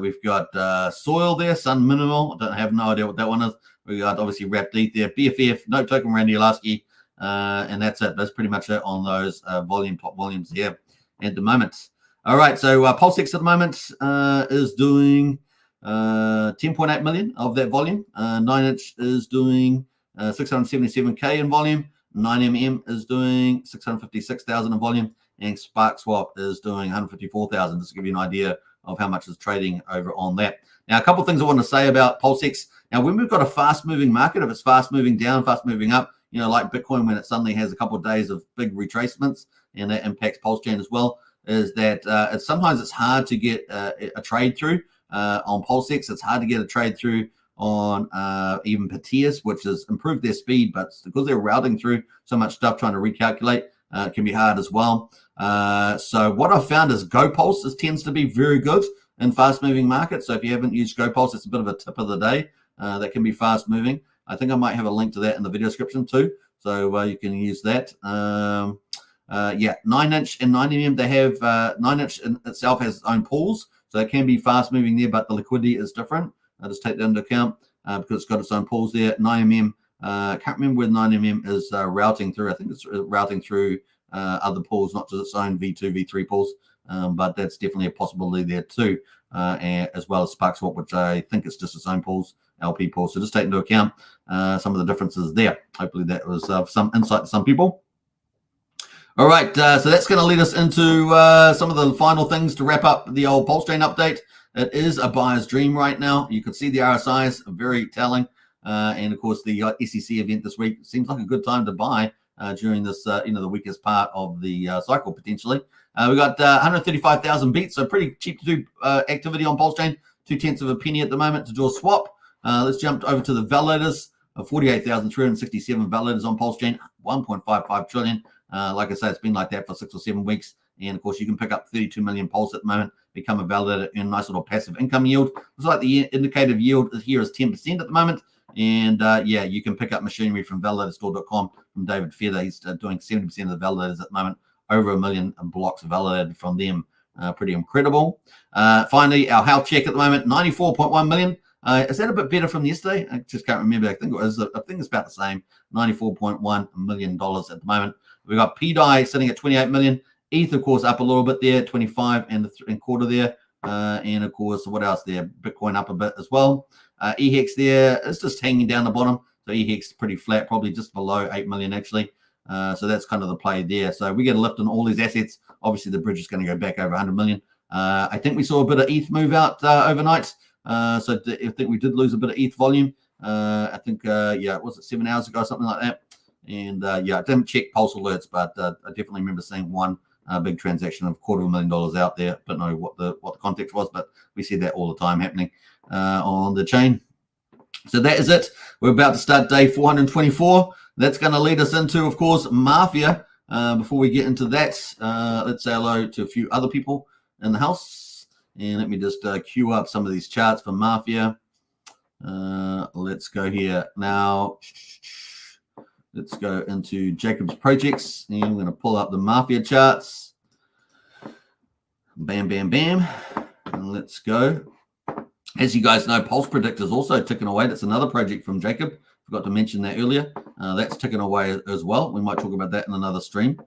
We've got Soil there, Sun Minimal. I have no idea what that one is. We got obviously Wrapped ETH there, BFF, No Token, Randy Alaski, and that's it. That's pretty much it on those top volumes here at the moment. All right, so Pulsechain at the moment is doing 10.8 million of that volume. 9-inch is doing 677K in volume. 9mm is doing 656,000 in volume, and Spark Swap is doing 154,000. Just to give you an idea of how much is trading over on that. Now, a couple of things I want to say about Pulsechain. Now, when we've got a fast-moving market, if it's fast-moving down, fast-moving up, you know, like Bitcoin, when it suddenly has a couple of days of big retracements, and that impacts Pulsechain as well, is that sometimes it's hard to get a trade through on Pulsechain. It's hard to get a trade through on even Pateas, which has improved their speed, but because they're routing through so much stuff trying to recalculate, it can be hard as well. So what I've found is GoPulse tends to be very good in fast-moving markets. So if you haven't used GoPulse, it's a bit of a tip of the day. That can be fast-moving. I think I might have a link to that in the video description too, so you can use that. Yeah, 9-inch and 9mm, they have 9-inch in itself has its own pools, so it can be fast-moving there, but the liquidity is different. I'll just take that into account because it's got its own pools there. 9mm, can't remember where 9mm is routing through. I think it's routing through other pools, not just its own V2, V3 pools, but that's definitely a possibility there too, as well as Spark Swap, which I think it's just its own pools, LP pools. So just take into account some of the differences there. Hopefully that was some insight to some people. All right, so that's going to lead us into some of the final things to wrap up the old Pulsechain update. It is a buyer's dream right now. You can see the RSIs are very telling. And of course, the SEC event this week seems like a good time to buy during this, the weakest part of the cycle potentially. We got 135,000 beats, so pretty cheap to do activity on Pulsechain. 0.2 of a penny at the moment to do a swap. Let's jump over to the validators. 48,367 validators on Pulsechain. 1.55 trillion. Like I say, it's been like that for 6 or 7 weeks. And of course, you can pick up 32 million Pulse at the moment, become a validator, earn a nice little passive income yield. Looks like the indicative yield here is 10% at the moment. And yeah, you can pick up machinery from validatorstore.com from David Feather. He's doing 70% of the validators at the moment. Over 1 million blocks validated from them. Pretty incredible. Finally, our health check at the moment, 94.1 million. Is that a bit better from yesterday? I just can't remember. I think it's about the same. $94.1 million at the moment. We've got PDI sitting at 28 million. ETH, of course, up a little bit there, 25 and quarter there. And of course, what else there? Bitcoin up a bit as well. EHEX there is just hanging down the bottom. So EHEX is pretty flat, probably just below 8 million actually. So that's kind of the play there. So we get a lift on all these assets. Obviously, the bridge is going to go back over 100 million. I think we saw a bit of ETH move out overnight. So I think we did lose a bit of ETH volume. I think, yeah, was it 7 hours ago, something like that? And yeah, I didn't check Pulse alerts, but I definitely remember seeing one big transaction of $250,000 out there. Don't know what the context was, but we see that all the time happening on the chain. So that is it. We're about to start day 424. That's going to lead us into, of course, Mafia. Before we get into that, let's say hello to a few other people in the house. And let me just queue up some of these charts for Mafia. Let's go here. Now, let's go into Jacob's projects. And I'm going to pull up the Mafia charts. Bam, bam, bam. And let's go. As you guys know, Pulse Predictor is also ticking away. That's another project from Jacob. Forgot to mention that earlier. That's ticking away as well. We might talk about that in another stream.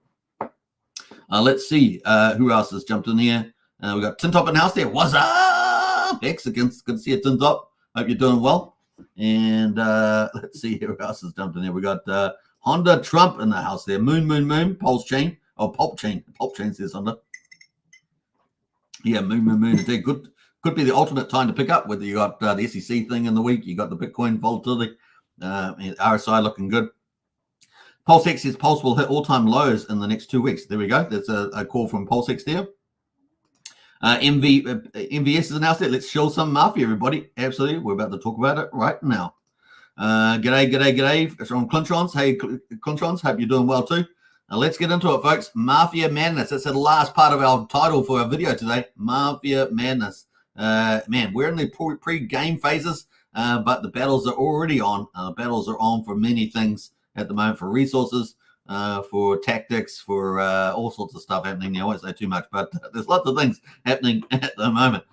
Let's see who else has jumped in here. We got Tin Top in the house there. What's up, Hex? Good to see you, Tin Top. Hope you're doing well. And let's see who else is dumped in there. We got Honda Trump in the house there. Moon, Pulsechain. Oh, Pulsechain. Pulsechain says Honda. Yeah, moon. Indeed. Could be the ultimate time to pick up, whether you got the SEC thing in the week, you got the Bitcoin volatility, and RSI looking good. PulseX says Pulse will hit all-time lows in the next 2 weeks. There we go. That's a call from PulseX there. MVS is announced there. Let's show some Mafia, everybody. Absolutely. We're about to talk about it right now. G'day. It's from Clintrons. Hey, Clintrons. Hope you're doing well too. Now let's get into it, folks. Mafia Madness. That's the last part of our title for our video today. Mafia Madness. Man, we're in the pre-game phases, but the battles are already on. Battles are on for many things at the moment, for resources, for tactics, for all sorts of stuff happening. I won't say too much, but there's lots of things happening at the moment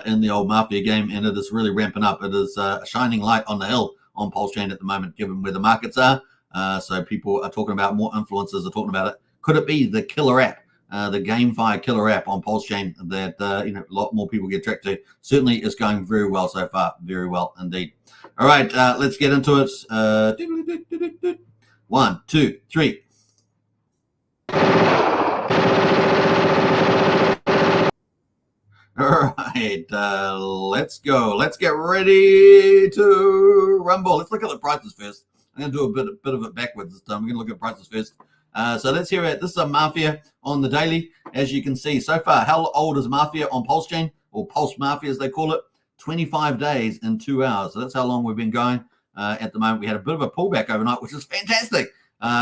in the old Mafia game, and it is really ramping up. It is a shining light on the hill on Pulsechain at the moment, given where the markets are. So people are talking about, more influencers are talking about it. Could it be the killer app, the GameFi killer app on Pulsechain that a lot more people get tracked to? Certainly is going very well so far, very well indeed. All right, let's get into it. 1, 2, 3. All right, let's go. Let's get ready to rumble. Let's look at the prices first. I'm going to do a bit of it backwards this time. We're going to look at prices first. So let's hear it. This is a Mafia on the daily. As you can see, so far, how old is Mafia on Pulsechain, or Pulse Mafia as they call it? 25 days and 2 hours. So that's how long we've been going at the moment. We had a bit of a pullback overnight, which is fantastic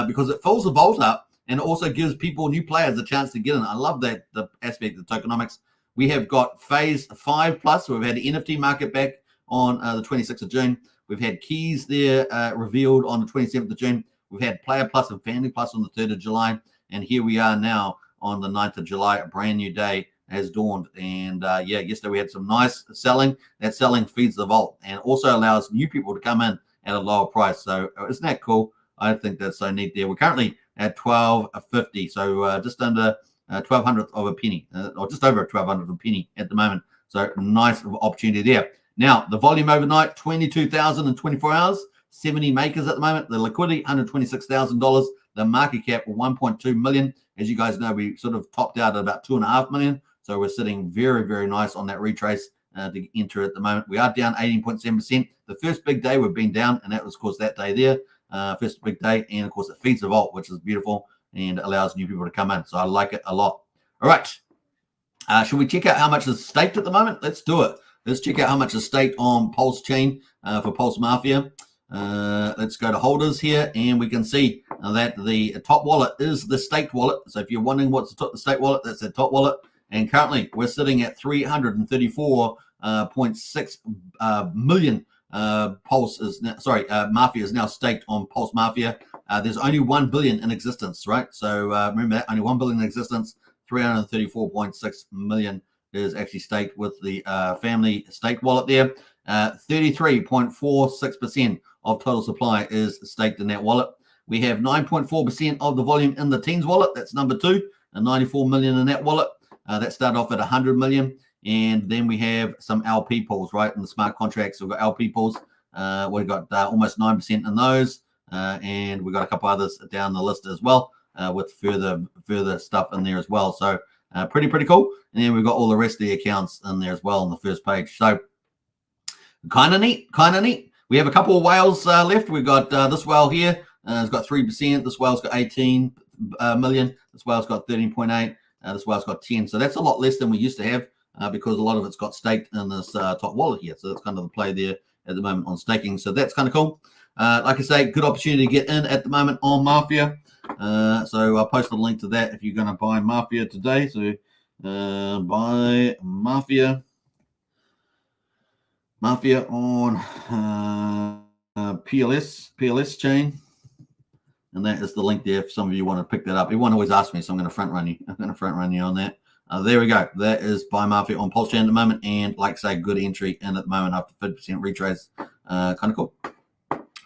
because it fills the vault up and also gives people, new players, a chance to get in. I love that, the aspect of tokenomics. We have got phase 5 plus. So we've had the NFT market back on the 26th of June. We've had keys there revealed on the 27th of June. We've had Player Plus and Family Plus on the 3rd of July. And here we are now on the 9th of July. A brand new day has dawned. And yeah, yesterday we had some nice selling. That selling feeds the vault and also allows new people to come in at a lower price. So isn't that cool? I think that's so neat there. We're currently at 12.50. So just under 1/1200th of a penny, or just over 1/1200th of a penny at the moment. So nice opportunity there. Now, the volume overnight, 22,000 in 24 hours, 70 makers at the moment. The liquidity, $126,000. The market cap, 1.2 million. As you guys know, we sort of topped out at about 2.5 million. So we're sitting very, very nice on that retrace to enter at the moment. We are down 18.7%. The first big day we've been down, and that was, of course, that day there. First big day. And, of course, it feeds the vault, which is beautiful and allows new people to come in. So I like it a lot. All right. Should we check out how much is staked at the moment? Let's do it. Let's check out how much is staked on Pulsechain for Pulse Mafia. Let's go to holders here, and we can see that the top wallet is the staked wallet. So if you're wondering what's the staked wallet, that's the top wallet. And currently we're sitting at 334.6 million. Mafia is now staked on Pulse Mafia. There's only 1 billion in existence, right? So remember that, only 1 billion in existence. 334.6 million is actually staked with the family stake wallet there. 33.46% of total supply is staked in that wallet. We have 9.4% of the volume in the teens wallet. That's number 2, and 94 million in that wallet. That started off at 100 million. And then we have some LP pools, right? In the smart contracts, we've got LP pools. We've got almost 9% in those. And we've got a couple others down the list as well with further stuff in there as well. So pretty cool. And then we've got all the rest of the accounts in there as well on the first page. So kind of neat. We have a couple of whales left. We've got this whale here. It's got 3%. This whale's got 18 million. This whale's got 13.8. This whale's got 10. So that's a lot less than we used to have because a lot of it's got staked in this top wallet here. So that's kind of the play there at the moment on staking. So that's kind of cool. Like I say, good opportunity to get in at the moment on Mafia. So I'll post a link to that if you're going to buy Mafia today. So buy Mafia on PLS chain. And that is the link there if some of you want to pick that up. Everyone always asks me, so I'm going to front run you. I'm going to front run you on that. There we go. That is buy Mafia on Pulsechain at the moment. And like I say, good entry in at the moment after 50% retrace. Kind of cool.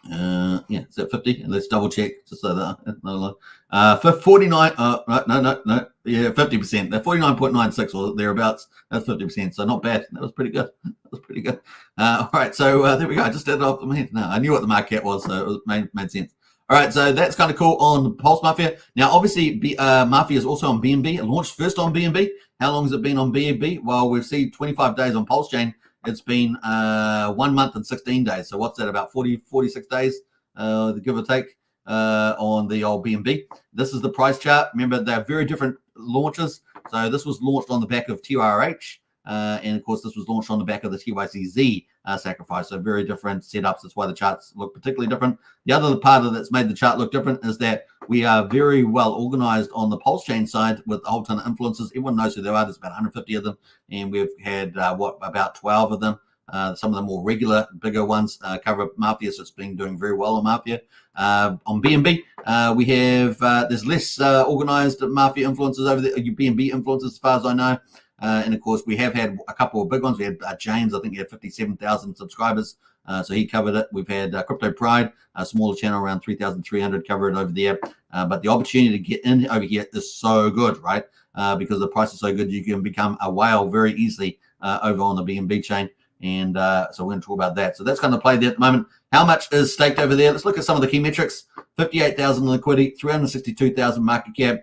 Yeah, is that 50? Let's double check just so that for 49. No. Yeah, 50%. They're 49.96 or thereabouts. That's 50%. So not bad. That was pretty good. That was pretty good. All right, so there we go. I just did it off the head. No, I knew what the market cap was, so it made sense. All right, so that's kind of cool on Pulse Mafia. Now, obviously, Mafia is also on BNB. It launched first on BNB. How long has it been on BNB? Well, we've seen 25 days on Pulsechain. It's been 1 month and 16 days. So what's that, about 46 days, give or take, on the old BNB. This is the price chart. Remember, they're very different launches. So this was launched on the back of TRH. And of course, this was launched on the back of the TYCZ sacrifice. So very different setups. That's why the charts look particularly different. The other part of that's made the chart look different is that we are very well organized on the Pulsechain side with a whole ton of influencers. Everyone knows who they are. There's about 150 of them. And we've had, about 12 of them. Some of the more regular, bigger ones cover Mafia, so it's been doing very well on Mafia. On BNB, we have, there's less organized Mafia influencers over there, BNB influencers as far as I know. And of course, we have had a couple of big ones. We had James, I think he had 57,000 subscribers. So he covered it. We've had Crypto Pride, a smaller channel around 3,300 covered over there. But the opportunity to get in over here is so good, right? Because the price is so good, you can become a whale very easily over on the BNB chain. And so we're going to talk about that. So that's kind of play there at the moment. How much is staked over there? Let's look at some of the key metrics. 58,000 liquidity, 362,000 market cap.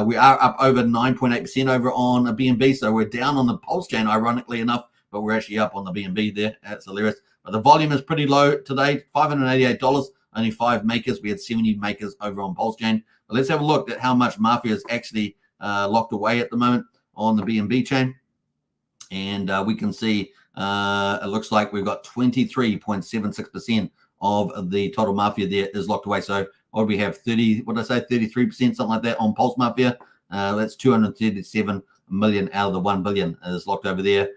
We are up over 9.8% over on a BNB, so we're down on the Pulse chain, ironically enough, but we're actually up on the BNB there. That's hilarious. But the volume is pretty low today, $588, only 5 makers. We had 70 makers over on Pulse chain. But let's have a look at how much Mafia is actually locked away at the moment on the BNB chain. And we can see it looks like we've got 23.76% of the total Mafia there is locked away. So what do we have? 33%, something like that on Pulse Mafia. That's 237 million out of the 1 billion is locked over there.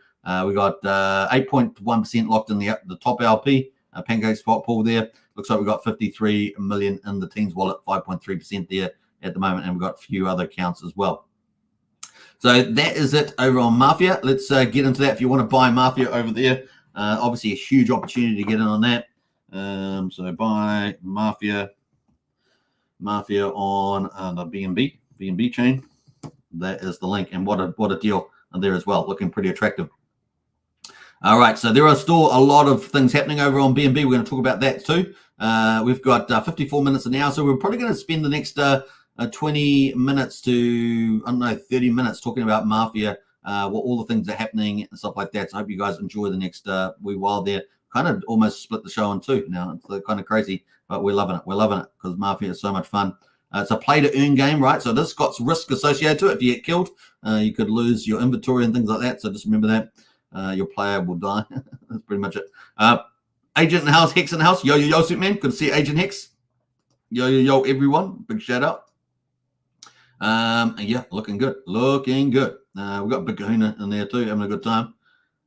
We got 8.1% locked in the top LP, Pancake Spot Pool there. Looks like we got 53 million in the Teens wallet, 5.3% there at the moment, and we've got a few other accounts as well. So that is it over on Mafia. Let's get into that. If you want to buy Mafia over there, obviously a huge opportunity to get in on that. So buy Mafia on the BNB chain. That is the link, and what a deal there as well. Looking pretty attractive. All right, so there are still a lot of things happening over on BNB. We're going to talk about that too. We've got 54 minutes an hour, so we're probably going to spend the next 20 minutes to, 30 minutes talking about Mafia, what all the things are happening and stuff like that. So I hope you guys enjoy the next wee while there. Kind of almost split the show in two now. It's kind of crazy, but we're loving it. We're loving it because Mafia is so much fun. It's a play to earn game, right? So this got risk associated to it. If you get killed, you could lose your inventory and things like that. So just remember that. Your player will die. That's pretty much it. Agent in the house, Hex in the house. Yo, Superman. Good to see Agent Hex. Yo, everyone. Big shout out. And yeah, looking good. Looking good. We've got Big Kahuna in there too, having a good time.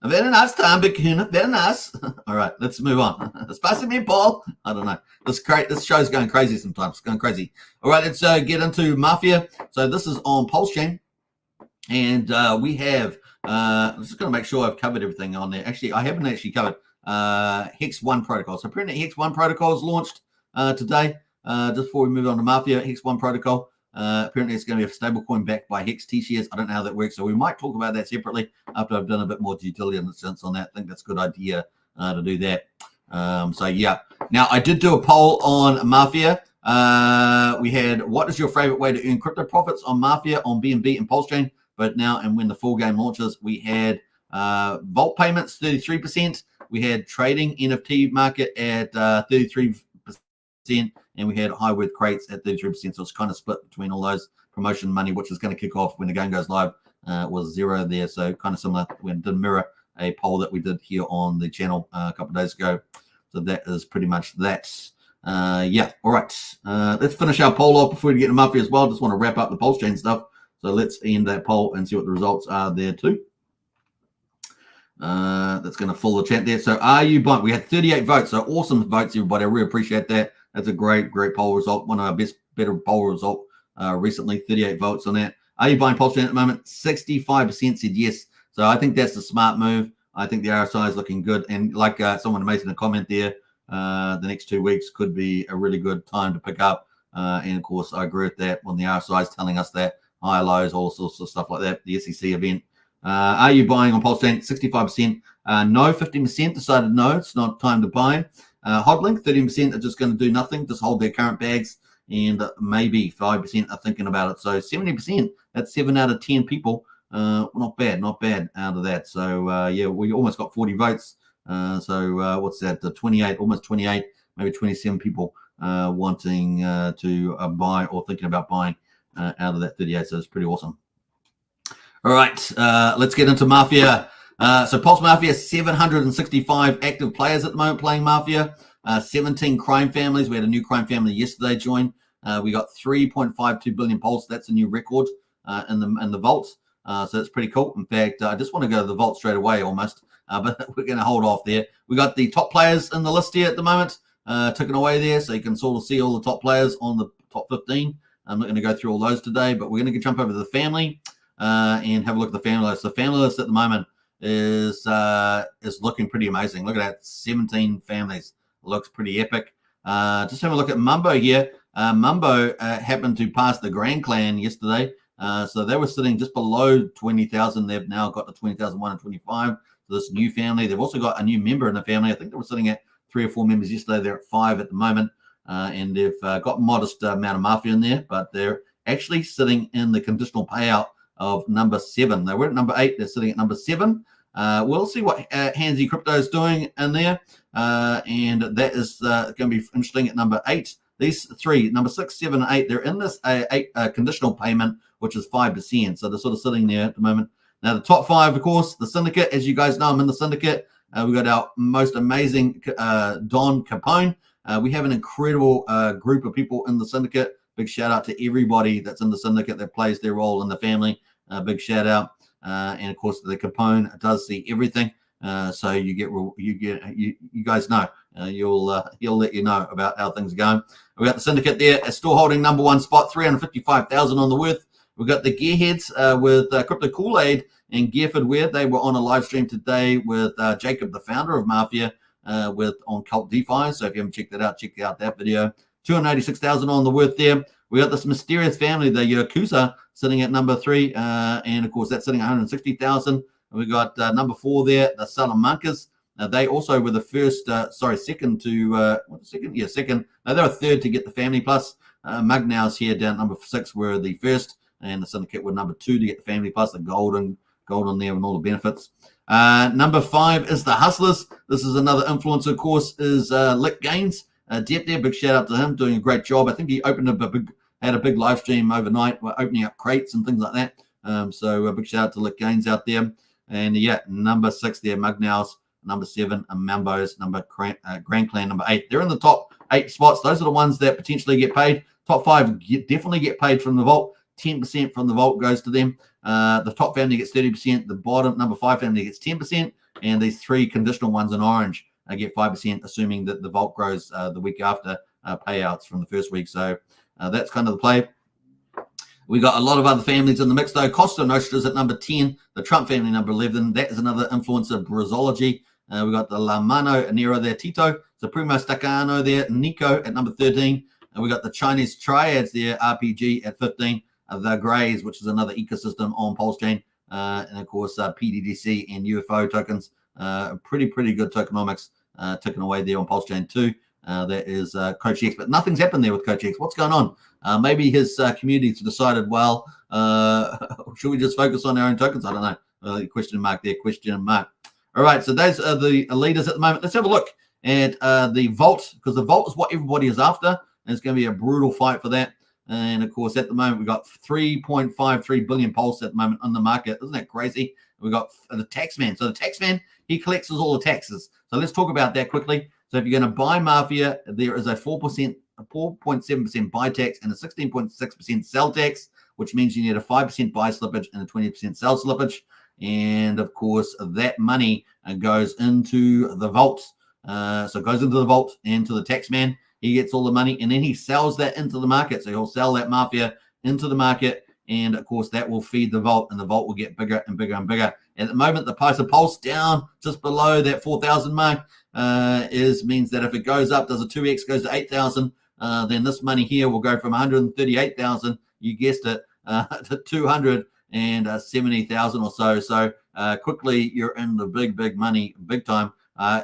A very nice time, Big Kahuna. Very nice. All right, let's move on. Spicy meatball. I don't know. This show's going crazy sometimes. It's going crazy. All right, let's get into Mafia. So this is on Pulsechain. And we have, I'm just going to make sure I've covered everything on there. Actually, I haven't actually covered Hex 1 protocol. So apparently Hex 1 protocol is launched today. Just before we move on to Mafia, Hex 1 protocol. Apparently it's going to be a stable coin backed by Hex T-shares. I don't know how that works, so we might talk about that separately after I've done a bit more due diligence on that. I think that's a good idea to do that. So yeah. Now I did do a poll on Mafia. We had, what is your favorite way to earn crypto profits on Mafia, on BNB and Pulsechain? But now, and when the full game launches, we had vault payments 33%. We had trading NFT market at 33%. And we had high worth crates at 33%. So it's kind of split between all those. Promotion money, which is going to kick off when the game goes live, was 0 there. So kind of similar. We did mirror a poll that we did here on the channel a couple of days ago. So that is pretty much that. Yeah. All right. Let's finish our poll off before we get to Mafia as well. Just want to wrap up the Pulsechain stuff. So let's end that poll and see what the results are there too. That's going to fill the chat there. So are you buying? We had 38 votes. So awesome votes, everybody. I really appreciate that. That's a great poll result. One of our better poll result recently. 38 votes on that. Are you buying Pulsechain at the moment? 65% said yes. So I think that's the smart move. I think the RSI is looking good. And like someone made in a comment there, the next 2 weeks could be a really good time to pick up. And of course, I agree with that when the RSI is telling us that high lows, all sorts of stuff like that. The SEC event. Are you buying on Pulsechain? 65%. No, 15% decided no, it's not time to buy. Hodling, 13% are just going to do nothing, just hold their current bags, and maybe 5% are thinking about it. So 70%, that's 7 out of 10 people. Not bad out of that. So yeah, we almost got 40 votes. So what's that? 28, almost 28, maybe 27 people wanting to buy or thinking about buying out of that 38. So it's pretty awesome. All right, let's get into Mafia. So Pulse Mafia, 765 active players at the moment playing Mafia. 17 crime families. We had a new crime family yesterday join. We got 3.52 billion Pulse. That's a new record in the vault. So that's pretty cool. In fact, I just want to go to the vault straight away almost, but we're going to hold off there. We got the top players in the list here at the moment, ticking away there, so you can sort of see all the top players on the top 15. I'm not going to go through all those today, but we're going to jump over to the family and have a look at the family list. The family list at the moment is looking pretty amazing. Look at that, 17 families. Looks pretty epic. Just have a look at Mumbo here. Mumbo happened to pass the Grand Clan yesterday. So they were sitting just below 20,000. They've now got to 20,001 and 25. So this new family. They've also got a new member in the family. I think they were sitting at 3 or 4 members yesterday. They're at 5 at the moment. And they've got modest amount of Mafia in there, but they're actually sitting in the conditional payout of number 7. They were at number 8. They're sitting at number 7. We'll see what Handsy Crypto is doing in there. And that is going to be interesting at number 8. These 3, number 6, 7, and 8, they're in this conditional payment, which is 5%. So they're sort of sitting there at the moment. Now, the top 5, of course, the syndicate. As you guys know, I'm in the syndicate. We've got our most amazing Don Capone. We have an incredible group of people in the syndicate. Big shout out to everybody that's in the syndicate that plays their role in the family. Big shout out. And of course, the Capone does see everything. So you guys know. He'll let you know about how things are going. We got the syndicate there, still holding number 1 spot, 355,000 on the worth. We've got the Gearheads with Crypto Kool-Aid and Gearford Weird. They were on a live stream today with Jacob, the founder of Mafia, on Cult DeFi. So if you haven't checked that out, check out that video. 286,000 on the worth there. We got this mysterious family, the Yakuza, sitting at number 3, and of course that's sitting at 160,000. We got number 4 there, the Salamancas. They also were the first, second to second. No, they were third to get the family plus. Mugnow's here down at number 6 were the first, and the syndicate were number 2 to get the family plus, the gold on there and all the benefits. Number 5 is the Hustlers. This is another influencer, of course, is Lick Gaines. Depp there, big shout out to him, doing a great job. I think he opened had a big live stream overnight, opening up crates and things like that. So a big shout out to Lick Gaines out there. And yeah, number 6 there, Mugnow's, number 7, and Mambo's, Grand Clan, number 8. They're in the top 8 spots. Those are the ones that potentially get paid. Top 5 definitely get paid from the vault. 10% from the vault goes to them. The top family gets 30%. The bottom, number 5 family gets 10%. And these 3 conditional ones in orange get 5%, assuming that the vault grows the week after payouts from the first week. So that's kind of the play. We got a lot of other families in the mix, though. Costa Nostra's at number 10. The Trump family, number 11. That is another influencer, Brazology. We got the La Mano Nero there, Tito. The Primo Staccano there, Nico at number 13. And we got the Chinese Triads there, RPG at 15. The Greys, which is another ecosystem on Pulsechain. And of course, PDDC and UFO tokens. Pretty good tokenomics ticking away there on Pulsechain too. That is Coach X, but nothing's happened there with Coach X. What's going on? Maybe his community's decided, well, should we just focus on our own tokens? I don't know. Question mark there, question mark. All right, so those are the leaders at the moment. Let's have a look at the vault, because the vault is what everybody is after, and it's going to be a brutal fight for that. And of course, at the moment, we've got 3.53 billion Pulse at the moment on the market. Isn't that crazy? We've got the taxman. So the taxman, he collects all the taxes. So let's talk about that quickly. So if you're going to buy Mafia, there is a 4.7% buy tax and a 16.6% sell tax, which means you need a 5% buy slippage and a 20% sell slippage. And of course, that money goes into the vault. So it goes into the vault and to the taxman. He gets all the money and then he sells that into the market. So he'll sell that Mafia into the market and of course that will feed the vault, and the vault will get bigger and bigger and bigger. At the moment, the price of Pulse down just below that 4,000 mark means that if it goes up, does a 2x, goes to 8,000, then this money here will go from 138,000, you guessed it, to 270,000 or so. So quickly you're in the big money, big time.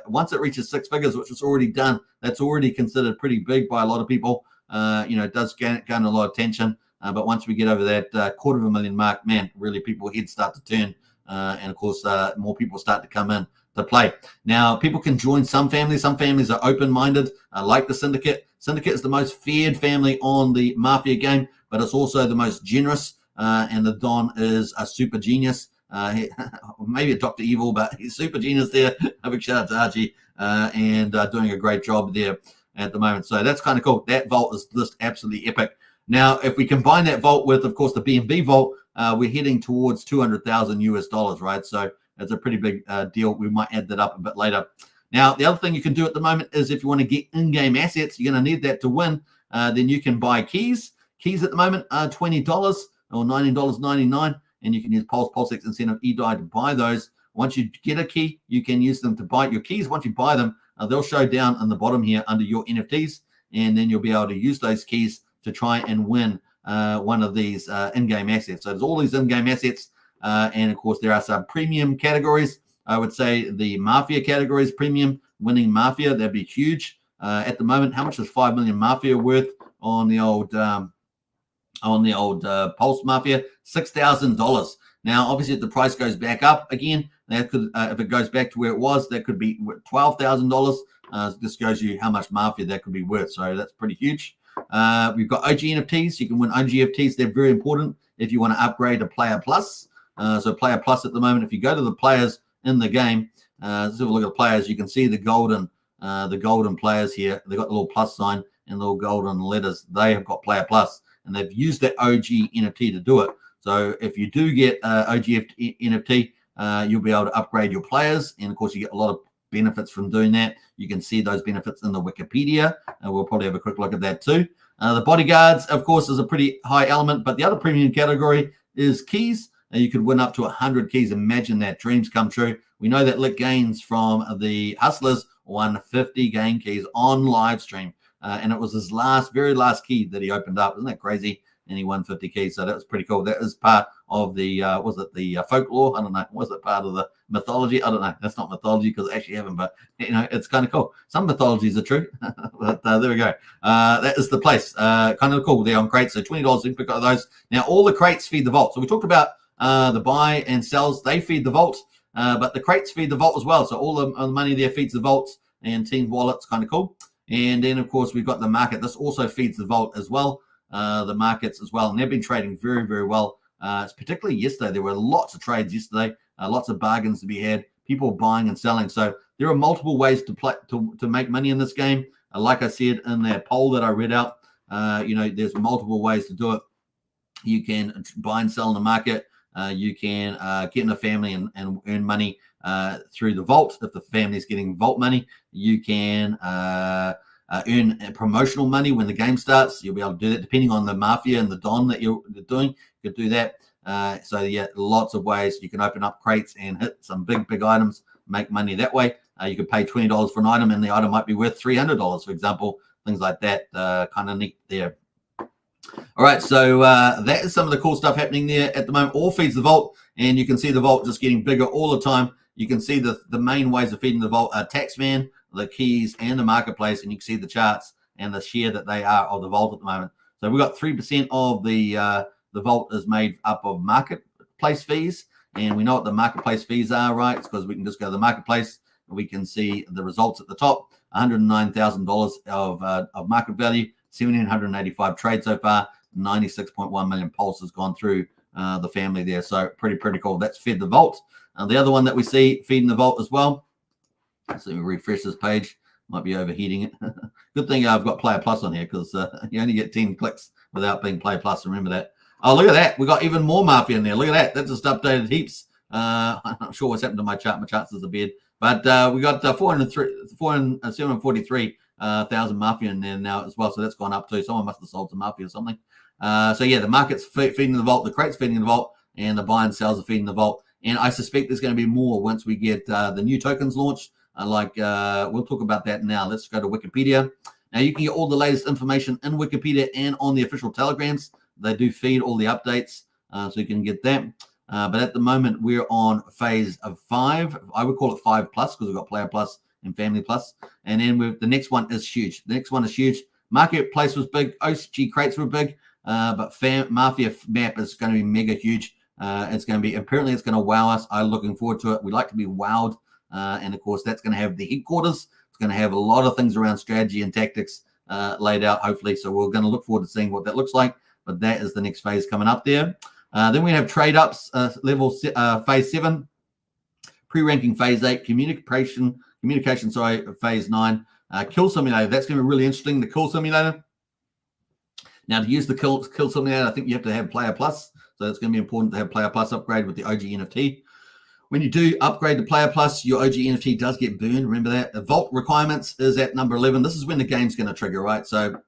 Once it reaches 6 figures, which it's already done, that's already considered pretty big by a lot of people. It does gain a lot of attention. But once we get over that $250,000 mark, man, really people's heads start to turn. And of course, more people start to come in to play. Now, people can join some families. Some families are open-minded, like the Syndicate. Syndicate is the most feared family on the Mafia game, but it's also the most generous. And the Don is a super genius. Maybe a Dr. Evil, but he's super genius there. A big shout out to Archie, and doing a great job there at the moment. So that's kind of cool. That vault is just absolutely epic. Now, if we combine that vault with, of course, the BNB vault, we're heading towards 200,000 US dollars, right? So it's a pretty big deal. We might add that up a bit later. Now, the other thing you can do at the moment is if you want to get in-game assets, you're going to need that to win. Then you can buy keys. Keys at the moment are $20 or $19.99, and you can use PulseX incentive EDI to buy those. Once you get a key, you can use them to buy your keys. Once you buy them, they'll show down on the bottom here under your NFTs, and then you'll be able to use those keys to try and win one of these in-game assets. So there's all these in-game assets, and of course there are some premium categories. I would say the Mafia category is premium. Winning Mafia, that'd be huge. At the moment, how much is 5 million Mafia worth on the old Pulse Mafia? $6,000. Now, obviously, if the price goes back up again, that could, if it goes back to where it was, that could be $12,000. This shows you how much Mafia that could be worth. So that's pretty huge. We've got OG NFTs. You can win OG NFTs. They're very important if you want to upgrade to Player Plus. So Player Plus at the moment, if you go to the players in the game, let's have a look at the players. You can see the golden players here. They've got the little plus sign and little golden letters. They have got Player Plus, and they've used that OG NFT to do it. So if you do get OG NFT, you'll be able to upgrade your players, and of course you get a lot of benefits from doing that. You can see those benefits in the Wikipedia. We'll probably have a quick look at that too. The bodyguards, of course, is a pretty high element, but the other premium category is keys. You could win up to 100 keys. Imagine that. Dreams come true. We know that Lick Gaines from the Hustlers won 50 game keys on live stream, and it was his very last key that he opened up. Isn't that crazy? And he won 50 keys, so that was pretty cool. That is part of the was it the folklore? I don't know. Was it part of the mythology? I don't know. That's not mythology because it actually happened, but it's kind of cool. Some mythologies are true. But there we go. That is the place. Kind of cool there on crates. So $20 you can pick up those. Now all the crates feed the vault. So we talked about the buy and sells. They feed the vault, but the crates feed the vault as well. So all the money there feeds the vaults and team wallets. Kind of cool. And then of course we've got the market. This also feeds the vault as well. The markets as well, and they've been trading very, very well. Particularly yesterday, there were lots of trades yesterday, lots of bargains to be had, people buying and selling. So there are multiple ways to play to make money in this game. Like I said in that poll that I read out, there's multiple ways to do it. You can buy and sell in the market. You can get in a family and earn money through the vault. If the family's getting vault money, you can earn promotional money when the game starts. You'll be able to do that depending on the Mafia and the Don that you're doing. You could do that. So yeah, lots of ways. You can open up crates and hit some big items, make money that way. You could pay $20 for an item, and the item might be worth $300, for example. Things like that. Kind of neat there. All right, so that is some of the cool stuff happening there at the moment. All feeds the vault, and you can see the vault just getting bigger all the time. You can see the main ways of feeding the vault are Taxman, the keys, and the marketplace, and you can see the charts and the share that they are of the vault at the moment. So we've got 3% of the vault is made up of marketplace fees, and we know what the marketplace fees are, right? It's because we can just go to the marketplace and we can see the results at the top. $109,000 of market value, 1,785 trades so far, 96.1 million pulse has gone through the family there. So pretty cool. That's fed the vault. The other one that we see feeding the vault as well. So let me refresh this page. Might be overheating it. Good thing I've got Player Plus on here because you only get 10 clicks without being Player Plus. Remember that. Oh, look at that. We got even more Mafia in there. Look at that. That just updated heaps. I'm not sure what's happened to my chart. My chart's is a bed. But we got 743 1,000 Mafia in there now as well. So that's gone up too. Someone must have sold some Mafia or something. So yeah, the market's feeding the vault, the crates feeding the vault, and the buy and sells are feeding the vault. And I suspect there's going to be more once we get the new tokens launched. We'll talk about that now. Let's go to Wikipedia. Now you can get all the latest information in Wikipedia and on the official telegrams. They do feed all the updates, so you can get that. But at the moment, we're on phase of 5. I would call it 5 plus because we've got Player Plus and Family Plus. And then the next one is huge. The next one is huge. Marketplace was big. OG crates were big. But Mafia map is going to be mega huge. It's going to be, apparently it's going to wow us. I'm looking forward to it. We like to be wowed. And of course, that's going to have the headquarters. It's going to have a lot of things around strategy and tactics laid out, hopefully. So we're going to look forward to seeing what that looks like. But that is the next phase coming up there. Then we have trade ups, phase 7, pre-ranking phase 8, communication, phase 9, kill simulator. That's going to be really interesting. The kill simulator. Now, to use the kill simulator, I think you have to have Player Plus. So it's going to be important to have Player Plus upgrade with the OG NFT. When you do upgrade to Player Plus, your OG NFT does get burned. Remember that. The vault requirements is at number 11. This is when the game's going to trigger, right? So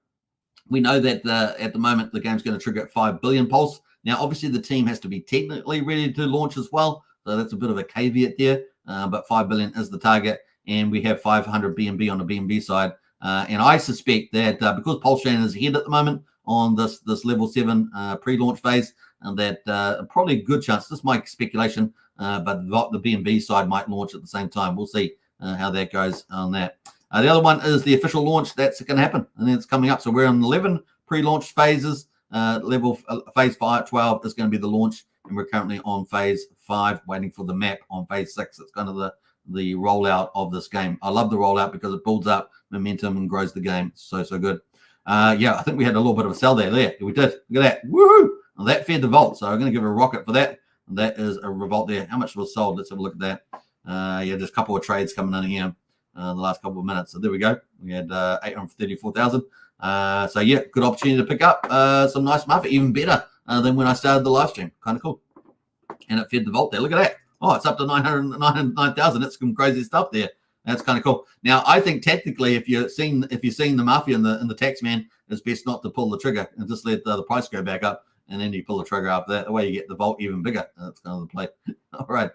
we know that at the moment, the game's going to trigger at 5 billion pulse. Now, obviously, the team has to be technically ready to launch as well. So that's a bit of a caveat there. But 5 billion is the target. And we have 500 BNB on the BNB side. And I suspect that because Pulsechain is ahead at the moment on this level 7 pre-launch phase, and that probably a good chance, this is my speculation, but the BNB side might launch at the same time. We'll see how that goes on that. The other one is the official launch. That's going to happen, and it's coming up. So we're in 11 pre-launch phases. Phase 12 is going to be the launch, and we're currently on phase 5, waiting for the map on phase 6. It's kind of the rollout of this game. I love the rollout because it builds up momentum and grows the game. So good. Yeah, I think we had a little bit of a sell there. We did. Look at that. Woohoo! Well, that fed the vault, so I'm going to give it a rocket for that. And that is a revolt there. How much was sold? Let's have a look at that. Yeah, just a couple of trades coming in here the last couple of minutes. So there we go. We had 834,000. So yeah, good opportunity to pick up some nice Mafia, even better than when I started the live stream. Kind of cool. And it fed the vault there. Look at that. Oh, it's up to 909,000. That's some crazy stuff there. That's kind of cool. Now, I think technically, if you're seeing the Mafia and the tax man, it's best not to pull the trigger and just let the price go back up, and then you pull the trigger after that. The way you get the vault even bigger. That's kind of the play. All right.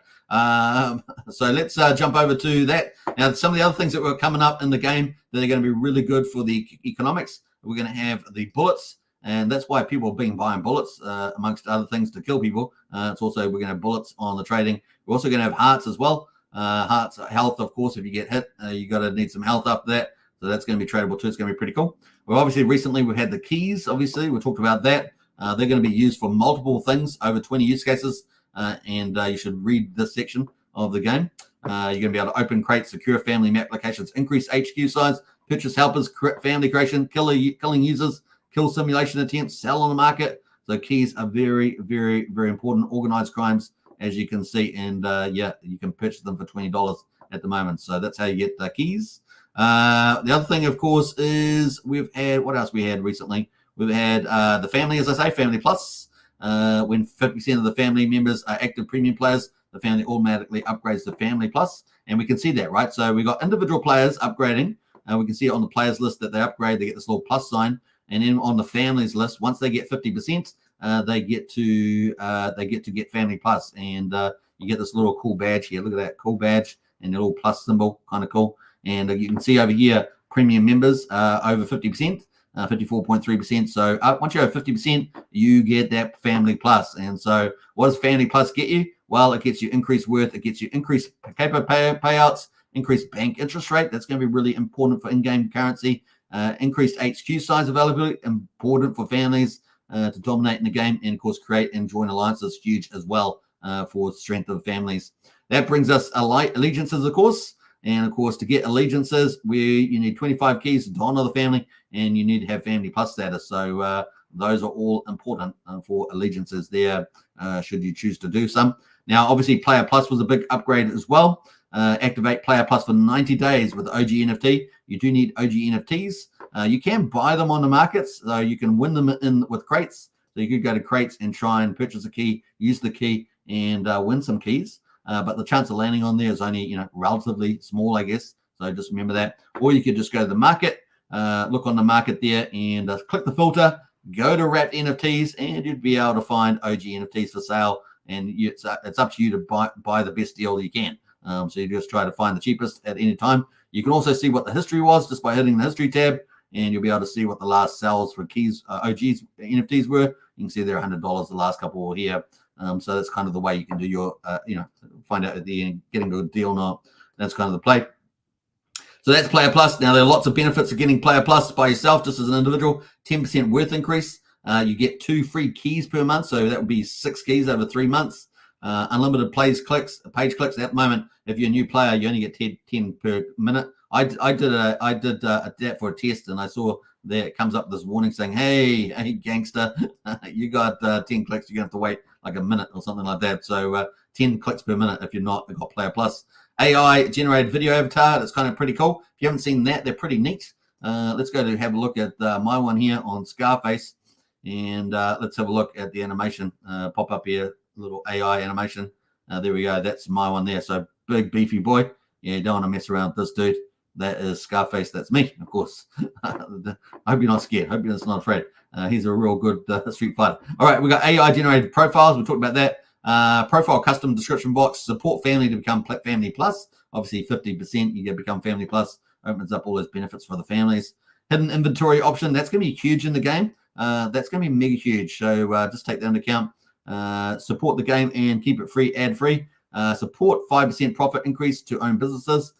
So let's jump over to that. Now, some of the other things that were coming up in the game that are going to be really good for the economics. We're going to have the bullets, and that's why people have been buying bullets, amongst other things, to kill people. It's also, we're going to have bullets on the trading. We're also going to have hearts as well. Hearts, health, of course. If you get hit, you got to need some health after that. So that's going to be tradable too. It's going to be pretty cool. Well, obviously, recently we've had the keys. Obviously, we talked about that. They're going to be used for multiple things, over 20 use cases. And you should read this section of the game. You're going to be able to open, create, secure family map locations, increase HQ size, purchase helpers, family creation, killing users, kill simulation attempts, sell on the market. So keys are very, very, very important. Organized crimes, as you can see. And yeah, you can purchase them for $20 at the moment. So that's how you get the keys. The other thing, of course, is we've had, what else we had recently? We've had the family, as I say, Family Plus. When 50% of the family members are active premium players, the family automatically upgrades to Family Plus. And we can see that, right? So we got individual players upgrading. We can see it on the players list that they upgrade. They get this little plus sign. And then on the families list, once they get 50%, they get to get Family Plus. And you get this little cool badge here. Look at that cool badge and the little plus symbol, kind of cool. And you can see over here, premium members over 50%. 54.3%. So once you have 50%, you get that Family Plus. And so what does Family Plus get you? Well, it gets you increased worth. It gets you increased capital payouts, increased bank interest rate. That's going to be really important for in-game currency. Increased HQ size availability, important for families to dominate in the game. And, of course, create and join alliances, huge as well for strength of families. That brings us allegiances, of course. And, of course, to get allegiances, you need 25 keys to honor the family, and you need to have Family Plus status. So those are all important for allegiances there, should you choose to do some. Now, obviously, Player Plus was a big upgrade as well. Activate Player Plus for 90 days with OG NFT. You do need OG NFTs. You can buy them on the markets, so you can win them in with crates. So you could go to crates and try and purchase a key, use the key, and win some keys. But the chance of landing on there is only, relatively small, I guess. So just remember that. Or you could just go to the market look on the market there and click the filter, go to wrapped NFTs, and you'd be able to find OG NFTs for sale. And it's up to you to buy the best deal you can. So you just try to find the cheapest at any time. You can also see what the history was just by hitting the history tab, and you'll be able to see what the last sales for keys, OGs NFTs were. You can see they're $100 the last couple were here. So that's kind of the way you can do your, find out at the end, getting a good deal or not. That's kind of the play. So that's Player Plus. Now, there are lots of benefits of getting Player Plus by yourself, just as an individual. 10% worth increase. You get 2 free keys per month, so that would be 6 keys over 3 months. Unlimited page clicks. At the moment, if you're a new player, you only get 10 per minute. I did that for a test, and I saw there it comes up this warning saying, hey gangster, you got 10 clicks, you're gonna have to wait like a minute or something like that. So 10 clicks per minute if you're not got Player Plus. AI generated video avatar, that's kind of pretty cool. If you haven't seen that, they're pretty neat. Let's go to have a look at my one here on Scarface, and let's have a look at the animation pop up here, little AI animation. There we go, that's my one there. So big beefy boy. Yeah, you don't want to mess around with this dude. That is Scarface. That's me, of course. I hope you're not scared. I hope you're not afraid. He's a real good street fighter. All right, we got AI generated profiles. We talked about that. Profile custom description box. Support family to become Family Plus. Obviously, 50% you get become Family Plus. Opens up all those benefits for the families. Hidden inventory option. That's going to be huge in the game. That's going to be mega huge. So just take that into account. Support the game and keep it free, ad free. Support 5% profit increase to own businesses.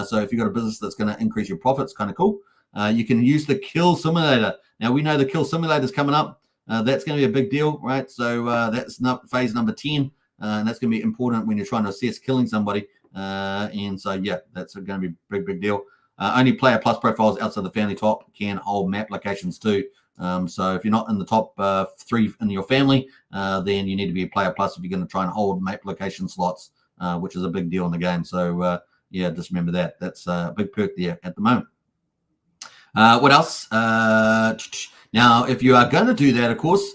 So if you've got a business that's going to increase your profits, kind of cool. You can use the kill simulator. Now, we know the kill simulator is coming up. That's going to be a big deal, right? So that's phase number 10. And that's going to be important when you're trying to assess killing somebody. And so, yeah, that's going to be a big deal. Only Player Plus profiles outside the family top can hold map locations too. So if you're not in the top 3 in your family, then you need to be a Player Plus if you're going to try and hold map location slots, which is a big deal in the game. So, yeah, just remember that. That's a big perk there at the moment. What else? Now, if you are going to do that, of course,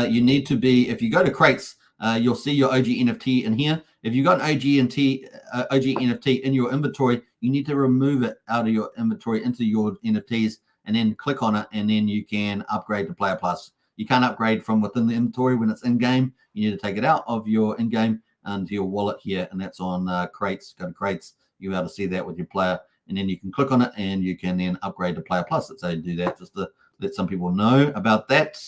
you need to be, if you go to crates, you'll see your OG NFT in here. If you've got an OG NFT in your inventory, you need to remove it out of your inventory into your NFTs and then click on it, and then you can upgrade to Player Plus. You can't upgrade from within the inventory when it's in-game. You need to take it out of your in-game into your wallet here, and that's on crates. Go to crates. You'll be able to see that with your player, and then you can click on it, and you can then upgrade to Player Plus. That's how you do that, just to let some people know about that.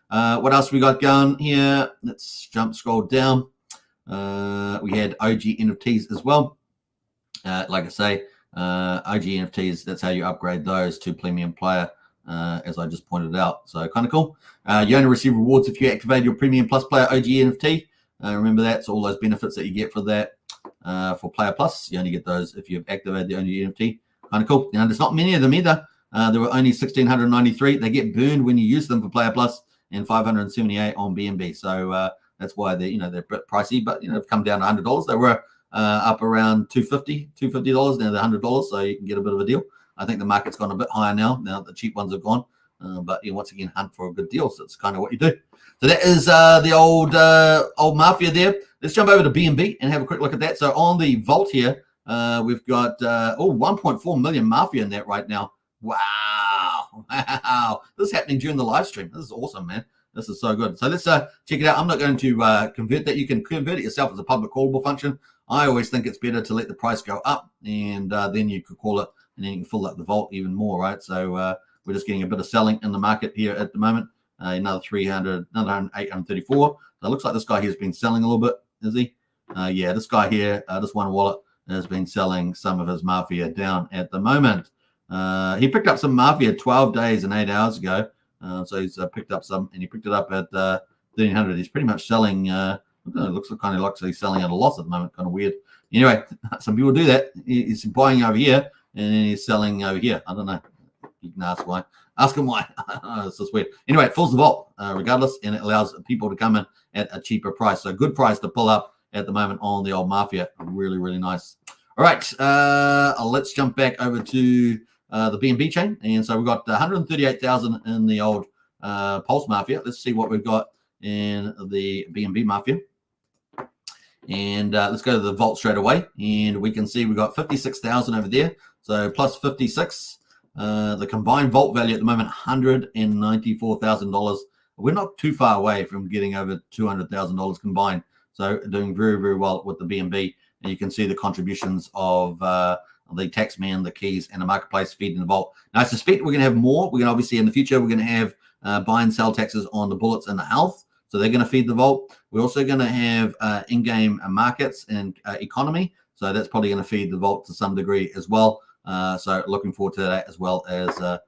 What else we got going here? Let's scroll down. We had OG NFTs as well. Like I say, OG NFTs, that's how you upgrade those to Premium Player, as I just pointed out. So kind of cool. You only receive rewards if you activate your Premium Plus Player OG NFT. Remember that. So all those benefits that you get for that. For Player Plus, you only get those if you've activated the OG NFT. Kind of cool. Now, there's not many of them either. There were only 1,693. They get burned when you use them for Player Plus, and 578 on BNB. So that's why they're a bit pricey, but they've come down to $100. They were up around $250. Now they're $100, so you can get a bit of a deal. I think the market's gone a bit higher now that the cheap ones have gone. But once again, hunt for a good deal. So it's kind of what you do. So that is the old Mafia there. Let's jump over to BNB and have a quick look at that. So on the vault here, we've got 1.4 million Mafia in that right now. Wow. This is happening during the live stream. This is awesome, man. This is so good. So let's check it out. I'm not going to convert that. You can convert it yourself as a public callable function. I always think it's better to let the price go up, and then you could call it, and then you can fill up the vault even more, right? So we're just getting a bit of selling in the market here at the moment. Another 300, another 834. So it looks like this guy here has been selling a little bit, is he? Yeah, this guy here, this one wallet, has been selling some of his Mafia down at the moment. He picked up some Mafia 12 days and 8 hours ago. So he's picked up some, and he picked it up at 1,300. He's pretty much selling, it looks kind of like he's selling at a loss at the moment, kind of weird. Anyway, some people do that. He's buying over here, and then he's selling over here. I don't know. You can ask why. Ask him why. It's just weird. Anyway, it fills the vault regardless, and it allows people to come in at a cheaper price. So good price to pull up at the moment on the old Mafia. Really, really nice. All right, let's jump back over to the BNB chain. And so we've got 138,000 in the old Pulse Mafia. Let's see what we've got in the BNB Mafia. And let's go to the vault straight away. And we can see we've got 56,000 over there. So plus 56. The combined vault value at the moment, $194,000. We're not too far away from getting over $200,000 combined. So doing very, very well with the BNB. And you can see the contributions of the taxman, the keys, and the marketplace feeding the vault. Now, I suspect we're going to have more. We're going to obviously in the future, we're going to have buy and sell taxes on the bullets and the health. So they're going to feed the vault. We're also going to have in-game markets and economy. So that's probably going to feed the vault to some degree as well. So looking forward to that, as well as a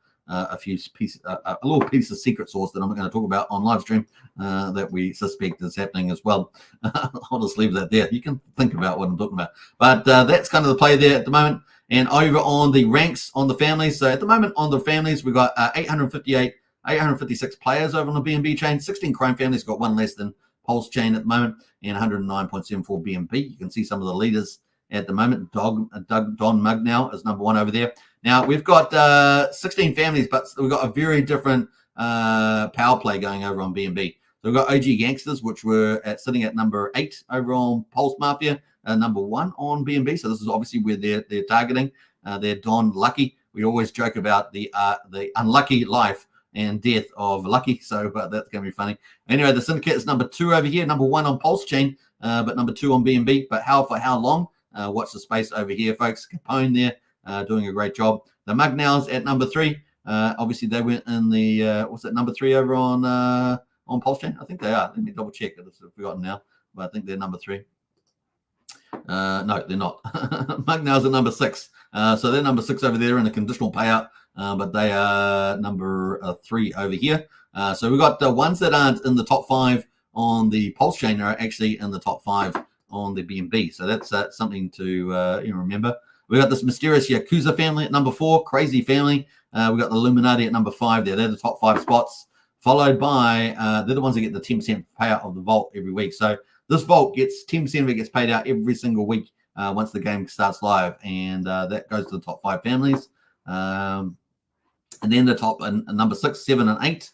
little piece of secret sauce that I'm not going to talk about on live stream that we suspect is happening as well. I'll just leave that there. You can think about what I'm talking about. But that's kind of the play there at the moment. And over on the ranks on the families. So at the moment on the families, we've got 856 players over on the BNB chain. 16 crime families, got one less than Pulsechain at the moment, and 109.74 BNB. You can see some of the leaders at the moment. Don Mug now is number one over there. Now we've got 16 families, but we've got a very different power play going over on BNB. So we've got OG Gangsters, which were sitting at number 8 over on Pulse Mafia, number 1 on BNB. So this is obviously where they're targeting. They're Don Lucky. We always joke about the unlucky life and death of Lucky, so but that's going to be funny. Anyway, the Syndicate is number 2 over here, number 1 on Pulsechain, but number 2 on BNB. But for how long? Watch the space over here, folks. Capone there, doing a great job. The Mugnows at number 3. Obviously, they went in the what's that, number 3 over on Pulsechain? I think they are. Let me double check. I've forgotten now, but I think they're number 3. No, they're not. Mugnows are number 6. So they're number 6 over there in a conditional payout, but they are number 3 over here. So we've got the ones that aren't in the top 5 on the Pulsechain are actually in the top 5 on the BNB. So that's something to remember. We got this mysterious Yakuza family at number 4, crazy family. We got the Illuminati at number 5 there. They're the top 5 spots, followed by they're the ones that get the 10% payout of the vault every week. So this vault gets 10% of it gets paid out every single week once the game starts live, and that goes to the top 5 families. And then the top number 6, 7, and 8,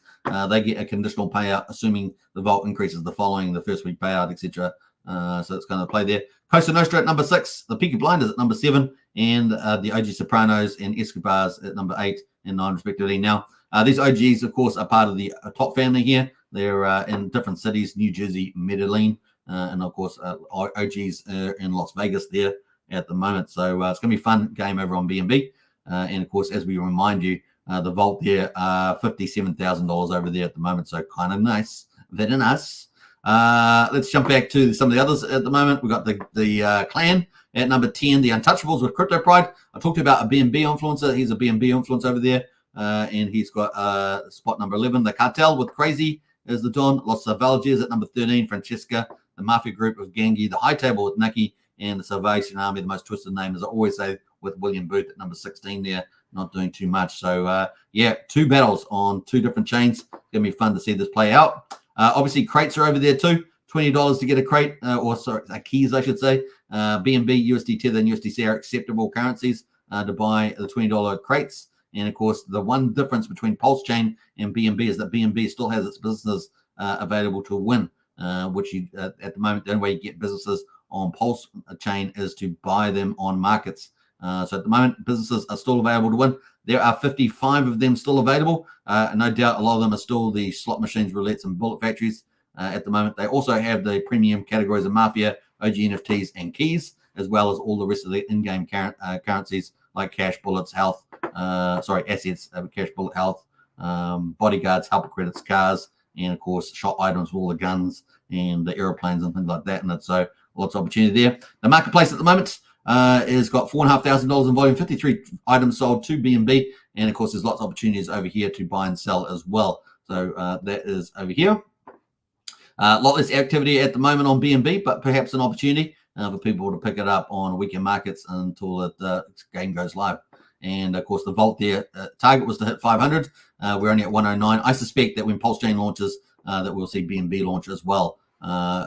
they get a conditional payout, assuming the vault increases the following, the first week payout, etc. So it's going to play there. Cosa Nostra at number 6, the Peaky Blinders at number 7, and the OG Sopranos and Escobars at number 8 and 9 respectively. Now, these OGs, of course, are part of the top family here. They're in different cities, New Jersey, Medellin, and of course, OGs in Las Vegas there at the moment. So it's going to be a fun game over on BNB. And of course, as we remind you, the vault there, $57,000 over there at the moment. So kind of nice, very nice. Let's jump back to some of the others at the moment. We've got the clan at number 10, the Untouchables with Crypto Pride. I talked about a BNB influencer. He's a BNB influencer over there, and he's got spot number 11. The Cartel with Crazy is the Don. Los Salvajes at number 13. Francesca, the Mafia Group with Gangi. The High Table with Nikki, and the Salvation Army, the most twisted name, as I always say, with William Booth at number 16 there. Not doing too much. So, yeah, 2 battles on 2 different chains. It's going to be fun to see this play out. Obviously, crates are over there too. $20 to get a crate, or sorry, keys, I should say. BNB, USD Tether, and USDC are acceptable currencies to buy the $20 crates. And of course, the one difference between Pulsechain and BNB is that BNB still has its business available to win, which you at the moment, the only way you get businesses on Pulsechain is to buy them on markets. So at the moment, businesses are still available to win. There are 55 of them still available. No doubt a lot of them are still the slot machines, roulettes, and bullet factories at the moment. They also have the premium categories of Mafia, OG NFTs, and keys, as well as all the rest of the in-game currencies like cash, bullets, health, assets, cash, bullet, health, bodyguards, helper credits, cars, and of course, shop items, all the guns and the airplanes and things like that. And so lots of opportunity there. The marketplace at the moment is got $4,500 in volume, 53 items sold to BNB, and of course there's lots of opportunities over here to buy and sell as well. So that is over here. A lot less activity at the moment on BNB, but perhaps an opportunity for people to pick it up on weekend markets until the game goes live. And of course the vault there target was to hit 500. We're only at 109. I suspect that when Pulsechain launches that we'll see BNB launch as well.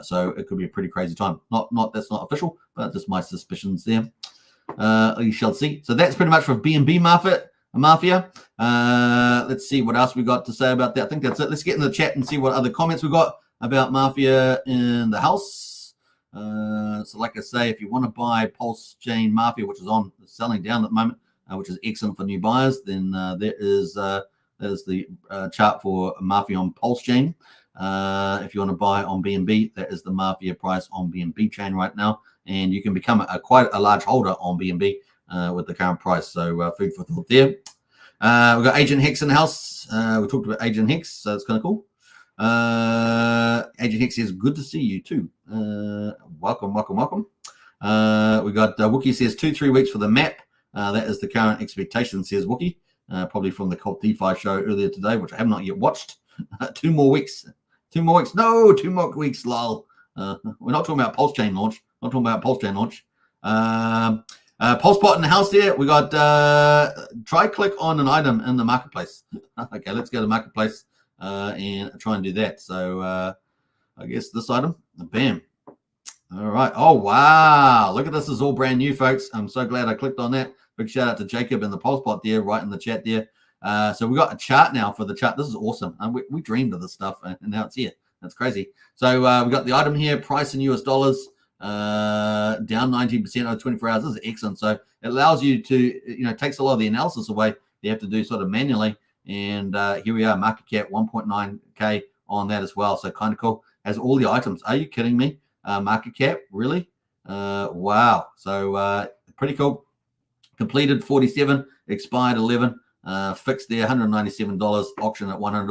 So it could be a pretty crazy time. That's not official, but just my suspicions there. You shall see. So that's pretty much for BNB Mafia. Let's see what else we got to say about that. I think that's it. Let's get in the chat and see what other comments we got about Mafia in the house. So like I say, if you want to buy Pulsechain Mafia, which is on selling down at the moment, which is excellent for new buyers, then that is the chart for Mafia on Pulsechain. If you want to buy on BNB, that is the Mafia price on BNB chain right now, and you can become quite a large holder on BNB with the current price. So food for thought there. We've got Agent Hex in the house. We talked about Agent Hex, so it's kind of cool. Agent Hex says, good to see you too. Welcome. We got Wookie says 2-3 weeks for the map. That is the current expectation, says Wookie. Probably from the Cult DeFi show earlier today, which I have not yet watched. 2 more weeks. 2 more weeks. No, 2 more weeks, lol. We're not talking about Pulsechain launch. Pulsebot in the house there. We got try click on an item in the marketplace. Okay, let's go to marketplace and try and do that. So I guess this item, bam. All right. Oh, wow. Look at this. This is all brand new, folks. I'm so glad I clicked on that. Big shout out to Jacob and the Pulsebot there, right in the chat there. So we got a chart now for the chart. This is awesome. We dreamed of this stuff, and now it's here. That's crazy. So we got the item here, price in US dollars, down 19% over 24 hours. This is excellent. So it allows you to, takes a lot of the analysis away. You have to do sort of manually. And here we are, market cap 1.9K on that as well. So kind of cool. Has all the items. Are you kidding me? Market cap, really? Wow. So pretty cool. Completed 47, expired 11, fixed there $197, auction at $100,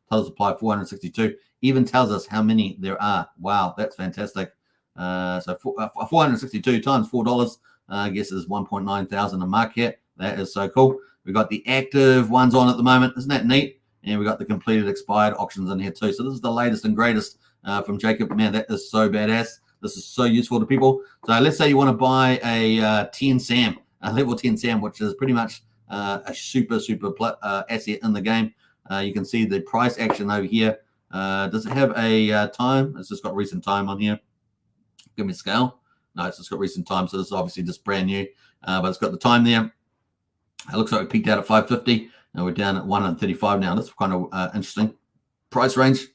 total supply 462. Even tells us how many there are. Wow, that's fantastic. So 462 times $4, I guess is 1.9 thousand a market. That is so cool. We got the active ones on at the moment. Isn't that neat? And we got the completed expired auctions in here too. So this is the latest and greatest from Jacob. Man, that is so badass. This is so useful to people. So let's say you want to buy a 10 SAM, a level 10 SAM, which is pretty much a super asset in the game. You can see the price action over here. Does it have a time? It's just got recent time on here. Give me a scale. No, it's just got recent time. So this is obviously just brand new, but it's got the time there. It looks like we peaked out at 550. And we're down at 135 now. That's kind of interesting. Price range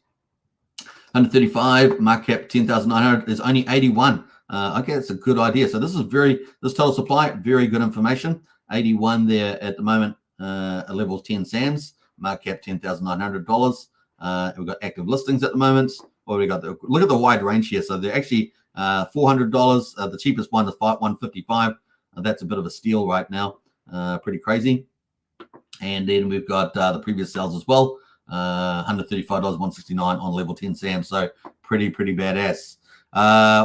135, market cap 10,900. There's only 81. Okay, that's a good idea. So this total supply, very good information. 81 there at the moment. A level 10 SAMs, market cap $10,900. We've got active listings at the moment. What we got? Look at the wide range here. So they're actually $400. The cheapest one is $155. That's a bit of a steal right now. Pretty crazy. And then we've got the previous sales as well. $135, $169 on level 10 SAM. So pretty badass.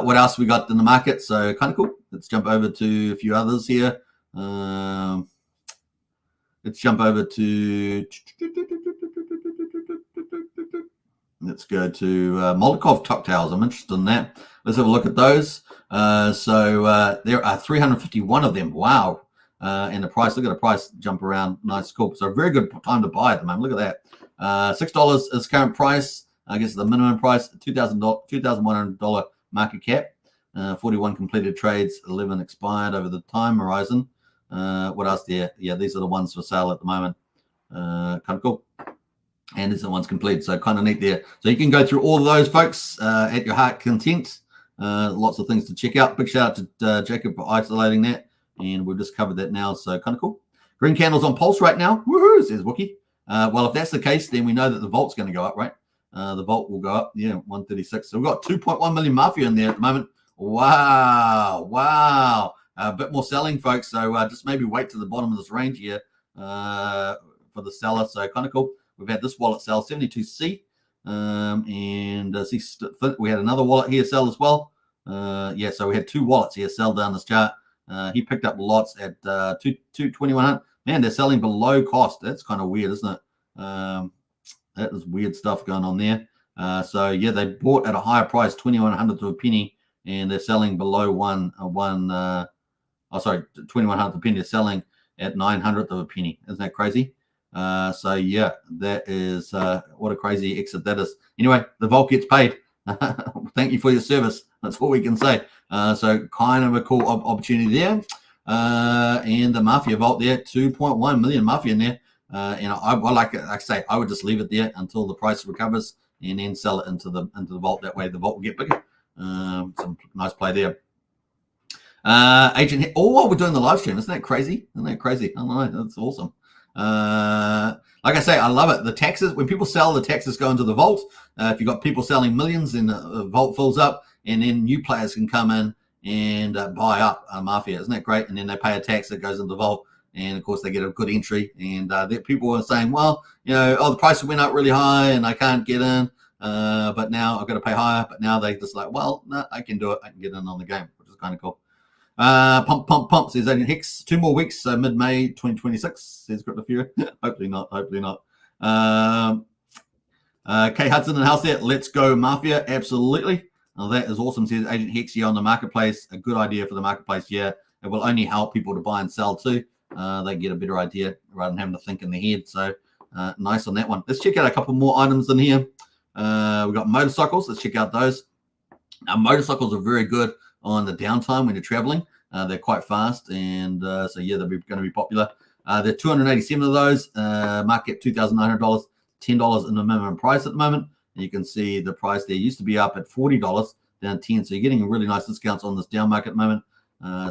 What else we got in the market? So kind of cool. Let's jump over to a few others here. Let's jump over to. Let's go to Molotov cocktails. I'm interested in that. Let's have a look at those. So there are 351 of them. Wow. And the price, look at the price jump around. Nice, cool. So a very good time to buy at the moment. Look at that. $6 is current price. I guess the minimum price, $2,100 market cap. 41 completed trades, 11 expired over the time horizon. What else there? Yeah, these are the ones for sale at the moment. Kind of cool. And these are the ones complete. So kind of neat there. So you can go through all of those, folks, at your heart content. Lots of things to check out. Big shout out to Jacob for isolating that. And we've just covered that now. So kind of cool. Green candles on Pulse right now. Woohoo, says Wookie. Well, if that's the case, then we know that the Volt's going to go up, right? The Volt will go up. Yeah, 136. So we've got 2.1 million Mafia in there at the moment. Wow. A bit more selling, folks. So just maybe wait to the bottom of this range here for the seller. So kind of cool. We've had this wallet sell 72C. And we had another wallet here sell as well. Yeah, so we had 2 wallets here sell down this chart. He picked up lots at 2,100. Man, they're selling below cost. That's kind of weird, isn't it? That is weird stuff going on there. So yeah, they bought at a higher price, 2,100 to a penny, and they're selling below 2,100 a penny. They're selling at 900th of a penny. Isn't that crazy? So yeah, that is what a crazy exit that is. Anyway, the Vault gets paid. Thank you for your service. That's all we can say. So kind of a cool opportunity there. And the Mafia Vault there, 2.1 million Mafia in there. And like I say, I would just leave it there until the price recovers and then sell it into the Vault. That way the Vault will get bigger. Some nice play there. Agent, all while we're doing the live stream. Isn't that crazy? Isn't that crazy? I don't know. That's awesome. Like I say, I love it. The taxes, when people sell, the taxes go into the vault. If you've got people selling millions, then the vault fills up, and then new players can come in and buy up Mafia. Isn't that great? And then they pay a tax that goes into the vault, and of course they get a good entry. And people are saying, well, the price went up really high and I can't get in, but now I've got to pay higher. But now they just like, well, no, I can do it. I can get in on the game, which is kind of cool. Pump says Agent Hex, 2 more weeks, so mid-May 2026, says Crypto Fury. Hopefully not. K Hudson in the house there. Let's go Mafia. Absolutely. That is awesome, says Agent Hex here on the marketplace. A good idea for the marketplace. Yeah, it will only help people to buy and sell too. They get a better idea rather than having to think in their head. So nice on that one. Let's check out a couple more items in here. We've got motorcycles. Let's check out those. Now, motorcycles are very good on the downtime when you're traveling. They're quite fast, and so yeah, they're going to be popular. There are 287 of those. Market $2,900, $10 in the minimum price at the moment. And you can see the price there used to be up at $40, down 10. So you're getting really nice discounts on this down market at the moment.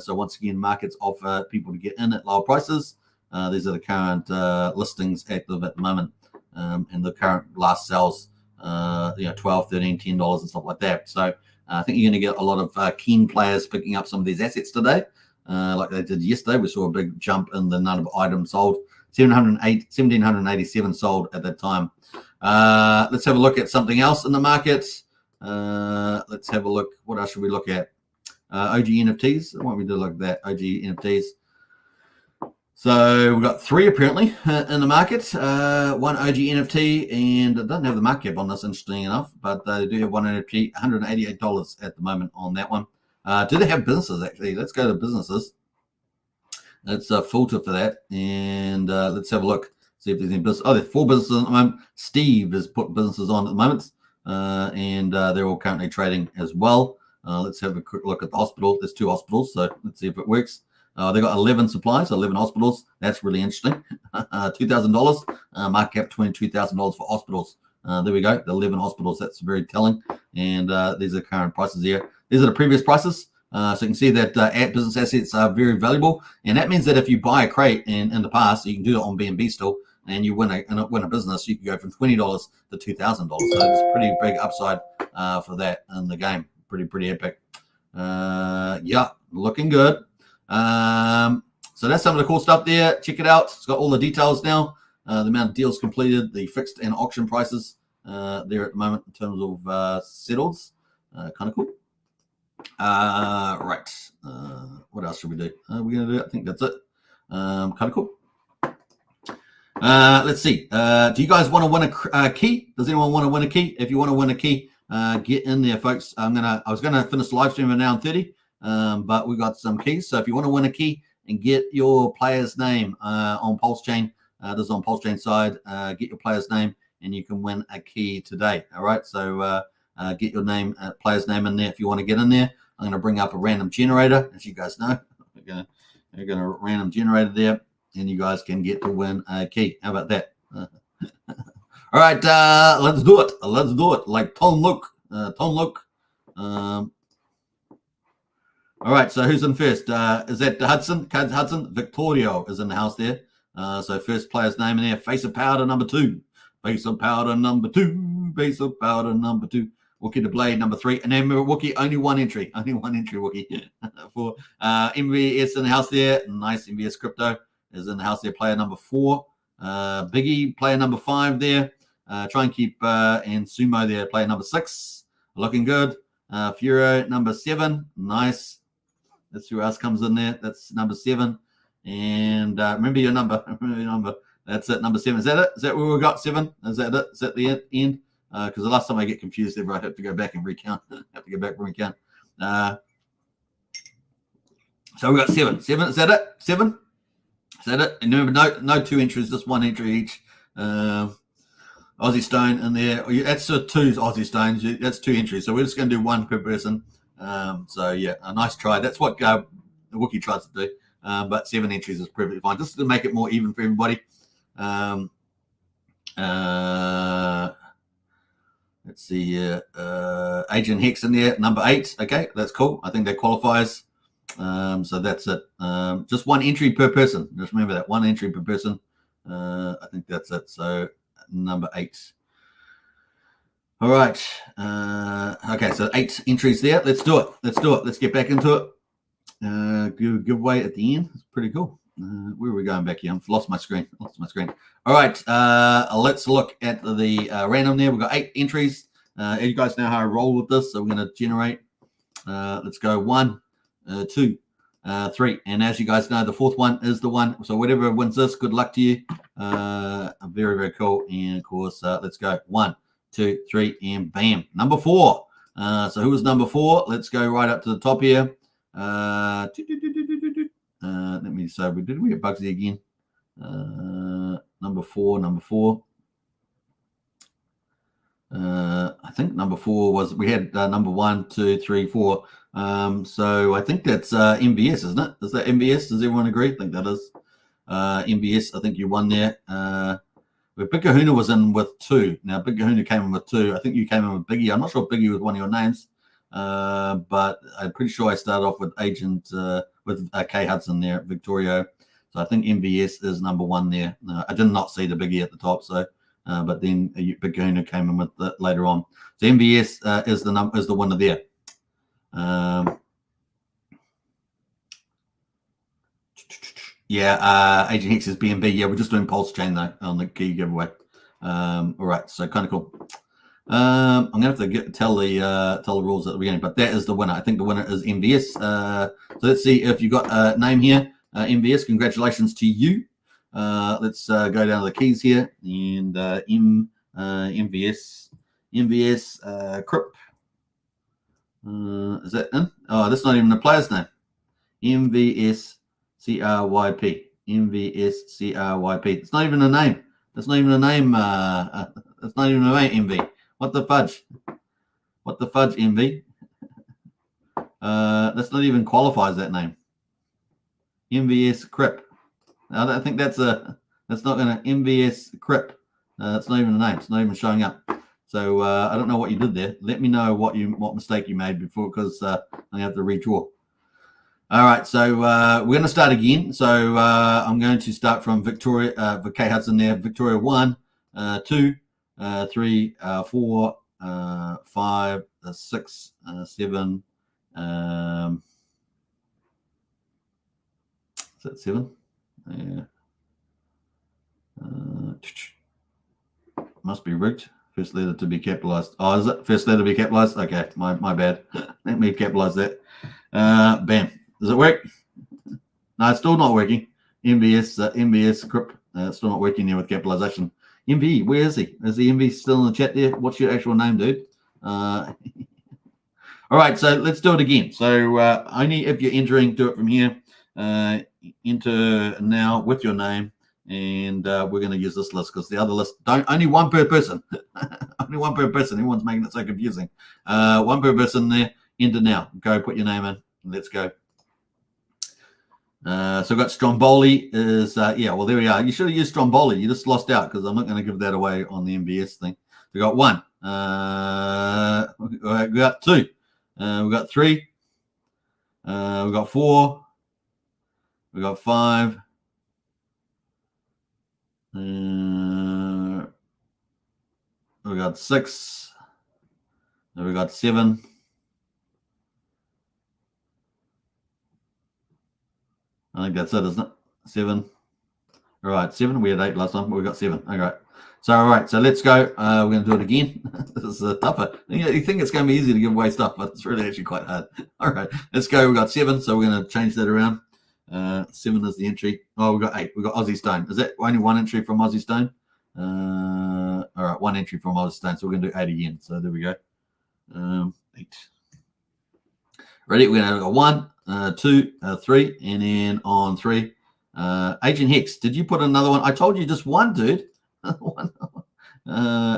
So once again, markets offer people to get in at lower prices. These are the current listings active at the moment, and the current last sales, $12, $13, $10 and stuff like that. So I think you're going to get a lot of keen players picking up some of these assets today, like they did yesterday. We saw a big jump in the number of items sold. 1,787 sold at that time. Let's have a look at something else in the market. Let's have a look. What else should we look at? OG NFTs. I want me to look at that. OG NFTs. So we've got 3 apparently in the market. One OG NFT, and it doesn't have the market cap on this, interesting enough, but they do have one NFT, $188 at the moment on that one. Do they have businesses actually? Let's go to businesses. It's a filter for that, and let's have a look. See if there's any business. Oh, there's 4 businesses at the moment. Steve has put businesses on at the moment, and they're all currently trading as well. Let's have a quick look at the hospital. There's 2 hospitals, so let's see if it works. They got 11 supplies, 11 hospitals. That's really interesting. $2,000, market cap $22,000 for hospitals. There we go, the 11 hospitals. That's very telling. And these are current prices here. These are the previous prices. So you can see that business assets are very valuable, and that means that if you buy a crate in the past, you can do it on BNB still, and you win a business, you can go from $20 to $2,000. So it's a pretty big upside for that in the game. Pretty epic. Yeah, looking good. So that's some of the cool stuff there. Check it out. It's got all the details now. The amount of deals completed, the fixed and auction prices there at the moment in terms of settles. Kind of cool. Right. What else should we do? We're going to do, I think that's it. Kind of cool. Let's see. Do you guys want to win a key? Does anyone want to win a key? If you want to win a key, get in there, folks. I was going to finish the live stream at now 30, but we got some keys. So if you want to win a key and get your player's name on Pulsechain, this is on Pulsechain side, get your player's name and you can win a key today. All right. So get your name, player's name in there if you want to get in there. I'm going to bring up a random generator, as you guys know. We're going to random generator there, and you guys can get to win a key. How about that? All right, let's do it. Let's do it. Like Tom Look. All right, so who's in first? Is that Hudson? Hudson? Victorio is in the house there. So first player's name in there. Face of Powder number 2. Face of Powder number 2. Face of Powder number 2. Wookie the Blade number 3. And then Wookie, only one entry. Only one entry, Wookie. For MVS in the house there. Nice. MVS Crypto is in the house there. Player number 4. Biggie, player number 5 there. Try and keep and Sumo there. Player number 6. Looking good. Furo number 7. Nice. That's who else comes in there. That's number 7. And remember your number. Remember your number. That's it. Number 7. Is that it? Is that where we got 7? Is that it? Is that the end? Because the last time I get confused, I have to go back and recount. So we got 7. 7. Is that it? 7. Is that it? And remember, no 2 entries, just 1 entry each. Aussie Stone in there. That's 2 Aussie Stones. That's 2 entries. So we're just going to do 1 per person. So yeah, a nice try. That's what the Wookie tries to do. But 7 entries is perfectly fine, just to make it more even for everybody. Let's see. Agent Hex in there, number 8. Okay, that's cool. I think that qualifies. So that's it. Just one entry per person. Just remember that, one entry per person. I think that's it. So number 8. All right. Okay, so 8 entries there. Let's do it. Let's get back into it. Giveaway at the end. It's pretty cool. Where are we going back here? I've lost my screen. All right. Let's look at the random there. We've got 8 entries. You guys know how I roll with this. So we're going to generate. Let's go 1, 2, 3. And as you guys know, the 4th one is the one. So whatever wins this, good luck to you. Very, very cool. And of course, let's go 1, 2, 3, and bam. Number 4. So who was number 4? Let's go right up to the top here. Let me say, did we get Bugsy again? Number 4. I think number 4 was, we had number 1, 2, 3, 4. So I think that's MVS, isn't it? Is that MVS? Does everyone agree? I think that is MVS. I think you won there. But Big Kahuna was in with 2. Now Big Kahuna came in with 2. I think you came in with Biggie. I'm not sure if Biggie was one of your names, but I'm pretty sure I started off with Agent with K Hudson there at Victoria. So I think MVS is number 1 there. I did not see the Biggie at the top, so but then Big Kahuna came in with it later on. So MVS is the winner there. Yeah, Agent Hex is BNB. Yeah, we're just doing Pulsechain though on the key giveaway. All right, so kind of cool. I'm gonna have to tell the rules at the beginning, but that is the winner. I think the winner is MVS. So let's see if you got a name here. MVS, congratulations to you. Let's go down to the keys here and MVS Crip. Is that in? Oh, that's not even the player's name. MVS CRYP. MVS CRYP. It's not even a name. That's not even a name. That's not even a name, MV. What the fudge? What the fudge, MV? That's not even qualifies that name. MVS Crip. I don't think that's not going to MVS Crip. That's not even a name. It's not even showing up. So I don't know what you did there. Let me know what mistake you made before, because I have to redraw. All right, so we're going to start again. So I'm going to start from Victoria, for K Hudson there. Victoria 1, 2, 3, 4, 5, 6, 7. Is that 7? Yeah. Must be rigged. First letter to be capitalized. Oh, is it first letter to be capitalized? Okay, my bad. Let me capitalize that. Bam. Does it work? No, it's still not working. MVS Crip. It's still not working there with capitalization. MV, where is he? Is the MV still in the chat there? What's your actual name, dude? All right, so let's do it again. So only if you're entering, do it from here. Enter now with your name, and we're going to use this list because the other list only one per person. Only one per person. Everyone's making it so confusing. One per person there. Enter now. Go put your name in. Let's go. So we've got Stromboli is yeah, well there we are. You should have used Stromboli. You just lost out because I'm not going to give that away on the MVS thing. We got 1. We got 2. We got 3. We got 4. We got 5. We got 6. We got 7. I think that's it, isn't it? 7. All right, 7. We had 8 last time, but we got 7. All right. So, all right. So let's go. We're going to do it again. This is tougher. You think it's going to be easy to give away stuff, but it's really actually quite hard. All right. Let's go. We got 7. So we're going to change that around. 7 is the entry. Oh, we got 8. We got Aussie Stone. Is that only 1 entry from Aussie Stone? All right. 1 entry from Aussie Stone. So we're going to do 8 again. So there we go. 8. Ready? We're going to go 1, 2, 3, and then on 3. Agent Hex, did you put another one? I told you just 1, dude. 1.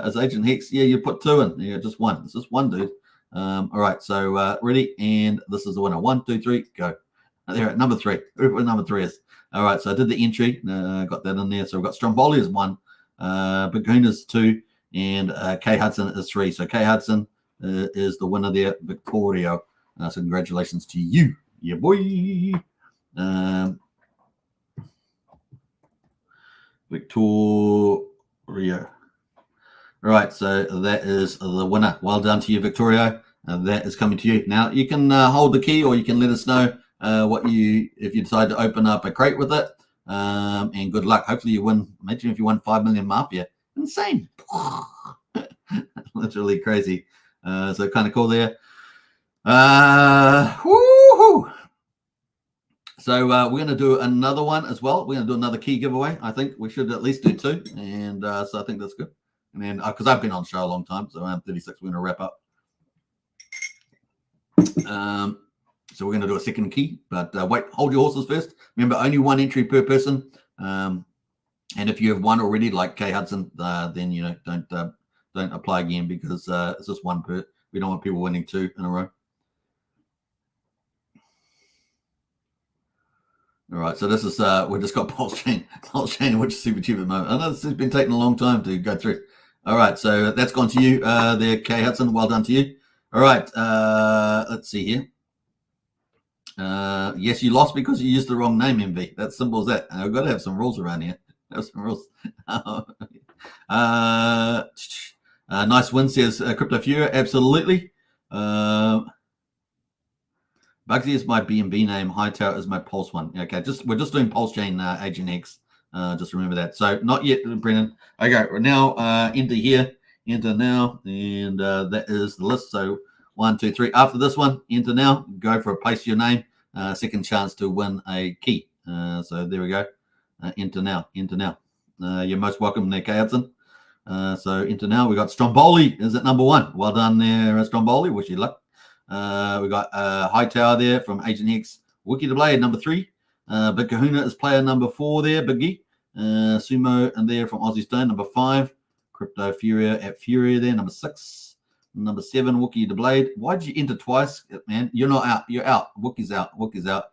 As Agent Hex, yeah, you put 2 in. Yeah, just 1. It's just 1, dude. All right, so ready, and this is the winner. 1, 2, 3, go. There, number 3. Where number 3 is. All right, so I did the entry. Got that in there. So we've got Stromboli is 1, Big Kahuna is 2, and K Hudson is 3. So K Hudson is the winner there, Victoria. So congratulations to you. Yeah, boy. Victoria. Right, so that is the winner. Well done to you, Victoria. That is coming to you. Now, you can hold the key, or you can let us know if you decide to open up a crate with it. And good luck. Hopefully you win. Imagine if you won 5 million Mafia. Insane. Literally crazy. So kind of cool there. Woo-hoo. So we're going to do another one as well. We're going to do another key giveaway. I think we should at least do 2. And so I think that's good. And then, because I've been on the show a long time, so around 36, we're going to wrap up. So we're going to do a second key, but wait, hold your horses first. Remember, only 1 entry per person. And if you have won already, like K Hudson, then don't apply again, because it's just 1 per. We don't want people winning 2 in a row. All right, so this is we just got Pulsechain, which is super cheap at the moment. I know this has been taking a long time to go through. All right, so that's gone to you there, K Hudson. Well done to you. All right, let's see here. Yes, you lost because you used the wrong name, MV. That's simple as that. I've got to have some rules around here. Have some rules. Nice win, says Crypto Fury. Absolutely. Bugsy is my BNB name. Hightower is my Pulse one. Okay, we're just doing Pulsechain Agent X. Just remember that. So not yet, Brennan. Okay, we're now enter here. Enter now, and that is the list. So 1, 2, 3. After this one, enter now. Go for a place your name. Second chance to win a key. So there we go. Enter now. Enter now. You're most welcome, Nick Hudson. So enter now. We got Stromboli is at number 1. Well done there, Stromboli. Wish you luck. We got Hightower there from Agent X. Wookie the Blade, number 3. Big Kahuna is player number 4 there, Biggie. Sumo and there from Aussie Stone, number 5. Crypto Furia at Furia there, number 6. Number 7, Wookie the Blade. Why did you enter twice, man? You're not out. You're out. Wookie's out. Wookie's out.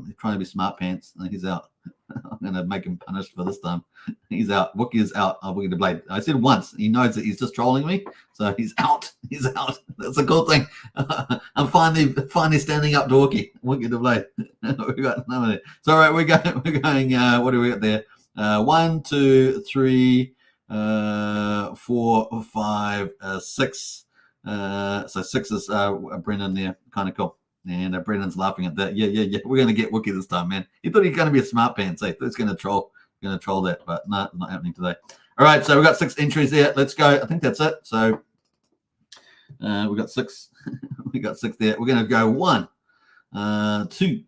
He's trying to be smart pants. He's out. I'm going to make him punished for this time. He's out. Wookie is out. Wookie the Blade. I said once. He knows that he's just trolling me. So he's out. He's out. That's a cool thing. I'm finally standing up to Wookie. Wookie the Blade. We got none of it. So, all right, we're going, what do we got there? 1, 2, 3, 4, 5, 6. So 6 is Brennan there. Kind of cool. And Brennan's laughing at that. Yeah. We're going to get Wookie this time, man. He thought he was going to be a smart pants. He thought he was going to troll that, but no, not happening today. All right, so we've got 6 entries there. Let's go. I think that's it. So we've got 6. We got 6 there. We're going to go 1, 2,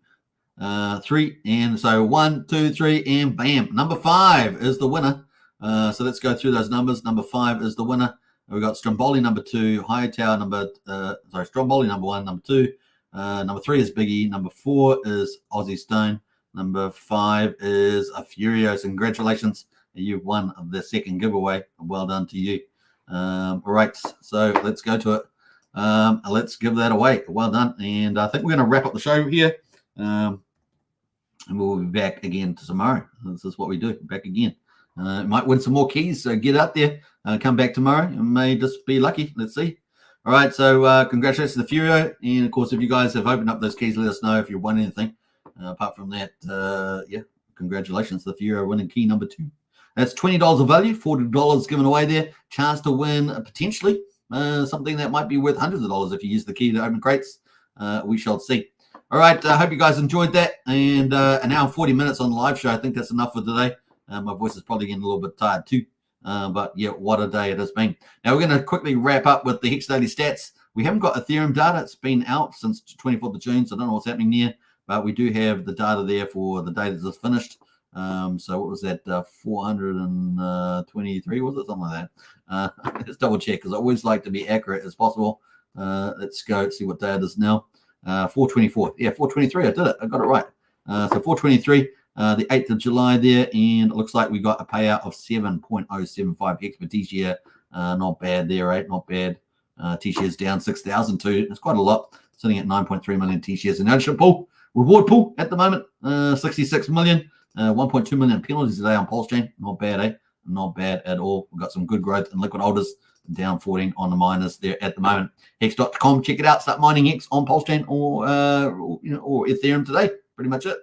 3. And so 1, 2, 3, and bam. Number 5 is the winner. So let's go through those numbers. Number 5 is the winner. We've got Stromboli number 2, Hightower Stromboli number 1, number 2. Number 3 is Biggie. Number 4 is Aussie Stone. Number 5 is a Furious. Congratulations. You've won the second giveaway. Well done to you. All right. So let's go to it. Let's give that away. Well done. And I think we're going to wrap up the show here. And we'll be back again tomorrow. This is what we do. Back again. Might win some more keys. So get out there. Come back tomorrow. You may just be lucky. Let's see. All right, so congratulations to the Furio. And, of course, if you guys have opened up those keys, let us know if you won anything. Apart from that, congratulations to the Furio winning key number 2. That's $20 of value, $40 given away there. Chance to win potentially something that might be worth hundreds of dollars if you use the key to open crates. We shall see. All right, I hope you guys enjoyed that. And an hour and 40 minutes on the live show. I think that's enough for today. My voice is probably getting a little bit tired too. But yeah, what a day it has been. Now we're going to quickly wrap up with the Hex Daily Stats. We haven't got Ethereum data. It's been out since 24th of June, so I don't know what's happening there. But we do have the data there for the day that just finished. So what was that? 423, was it? Something like that. Let's double check because I always like to be accurate as possible. Let's go see what day it is now. 424. Yeah, 423. I did it. I got it right. So 423. The 8th of July there, and it looks like we got a payout of 7.075 hex per T-share. Not bad there, right? Not bad. T-shares down 6,002. It's quite a lot, sitting at 9.3 million T-shares in ownership pool. Reward pool at the moment, 66 million. 1.2 million penalties today on Pulsechain. Not bad, eh? Not bad at all. We've got some good growth in liquid holders. down 14 on the miners there at the moment. Hex.com, check it out. Start mining Hex on Pulsechain or Ethereum today. Pretty much it.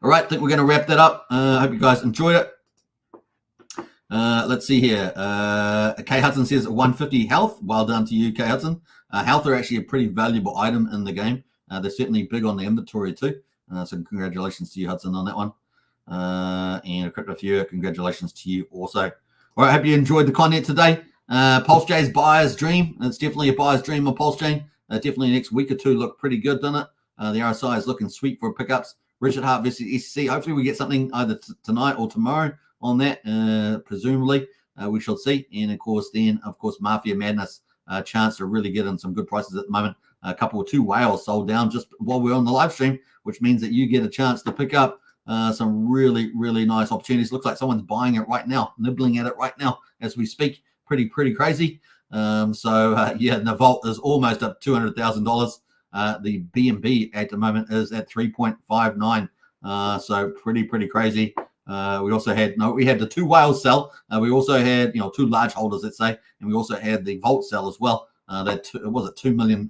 All right, I think we're going to wrap that up. I hope you guys enjoyed it. Let's see here. K Hudson says 150 health. Well done to you, K Hudson. Health are actually a pretty valuable item in the game. They're certainly big on the inventory too. So congratulations to you, Hudson, on that one. And Crypto Fear, congratulations to you also. All right, I hope you enjoyed the content today. Pulsej's buyer's dream. It's definitely a buyer's dream on Pulsechain. Definitely the next week or two look pretty good, doesn't it? The RSI is looking sweet for pickups. Richard Hart versus SEC. Hopefully we get something either tonight or tomorrow on that. Presumably we shall see. And of course, Mafia Madness. Chance to really get in some good prices at the moment. A couple of 2 whales sold down just while we're on the live stream, which means that you get a chance to pick up some really, really nice opportunities. Looks like someone's buying it right now, nibbling at it right now as we speak. Pretty crazy. Yeah, the vault is almost up $200,000. The BNB at the moment is at 3.59. So pretty crazy. We also had the 2 whales sell. We also had 2 large holders, let's say, and we also had the vault sell as well. That was 2 million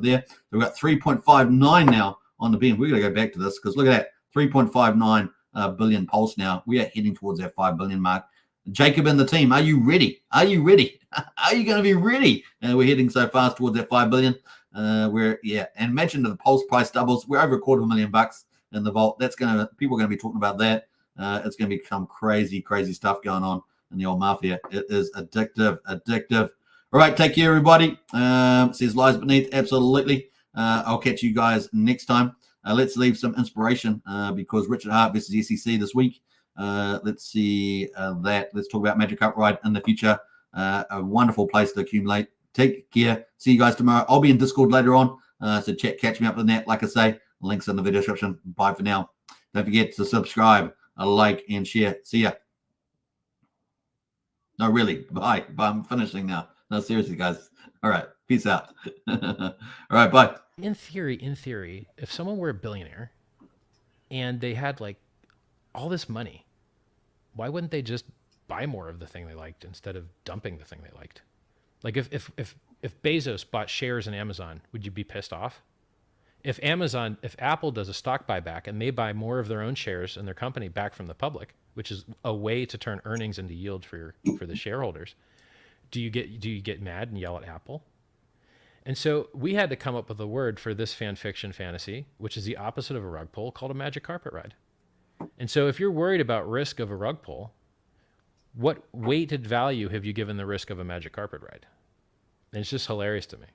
there. So we've got 3.59 now on the BNB. We're gonna go back to this because look at that, 3.59 billion pulse now. We are heading towards that 5 billion mark. Jacob and the team, are you ready? Are you ready? Are you going to be ready? We're heading so fast towards that 5 billion. And imagine if the pulse price doubles. We're over $250,000 in the vault. People are going to be talking about that. It's going to become crazy stuff going on in the old mafia. It is addictive. All right, take care, everybody. Says lies beneath. Absolutely. I'll catch you guys next time. Let's leave some inspiration because Richard Hart versus SEC this week. Let's see that. Let's talk about Magic Upride in the future. A wonderful place to accumulate. Take care. See you guys tomorrow. I'll be in Discord later on. So catch me up on that. Like I say, links in the video description. Bye for now. Don't forget to subscribe, like, and share. See ya. No, really. Bye. I'm finishing now. No, seriously, guys. All right. Peace out. All right. Bye. In theory, if someone were a billionaire and they had like all this money, why wouldn't they just buy more of the thing they liked instead of dumping the thing they liked? Like if Bezos bought shares in Amazon, would you be pissed off? If Apple does a stock buyback and they buy more of their own shares in their company back from the public, which is a way to turn earnings into yield for the shareholders, do you get mad and yell at Apple? And so we had to come up with a word for this fan fiction fantasy, which is the opposite of a rug pull, called a magic carpet ride. And so if you're worried about risk of a rug pull, what weighted value have you given the risk of a magic carpet ride? And it's just hilarious to me.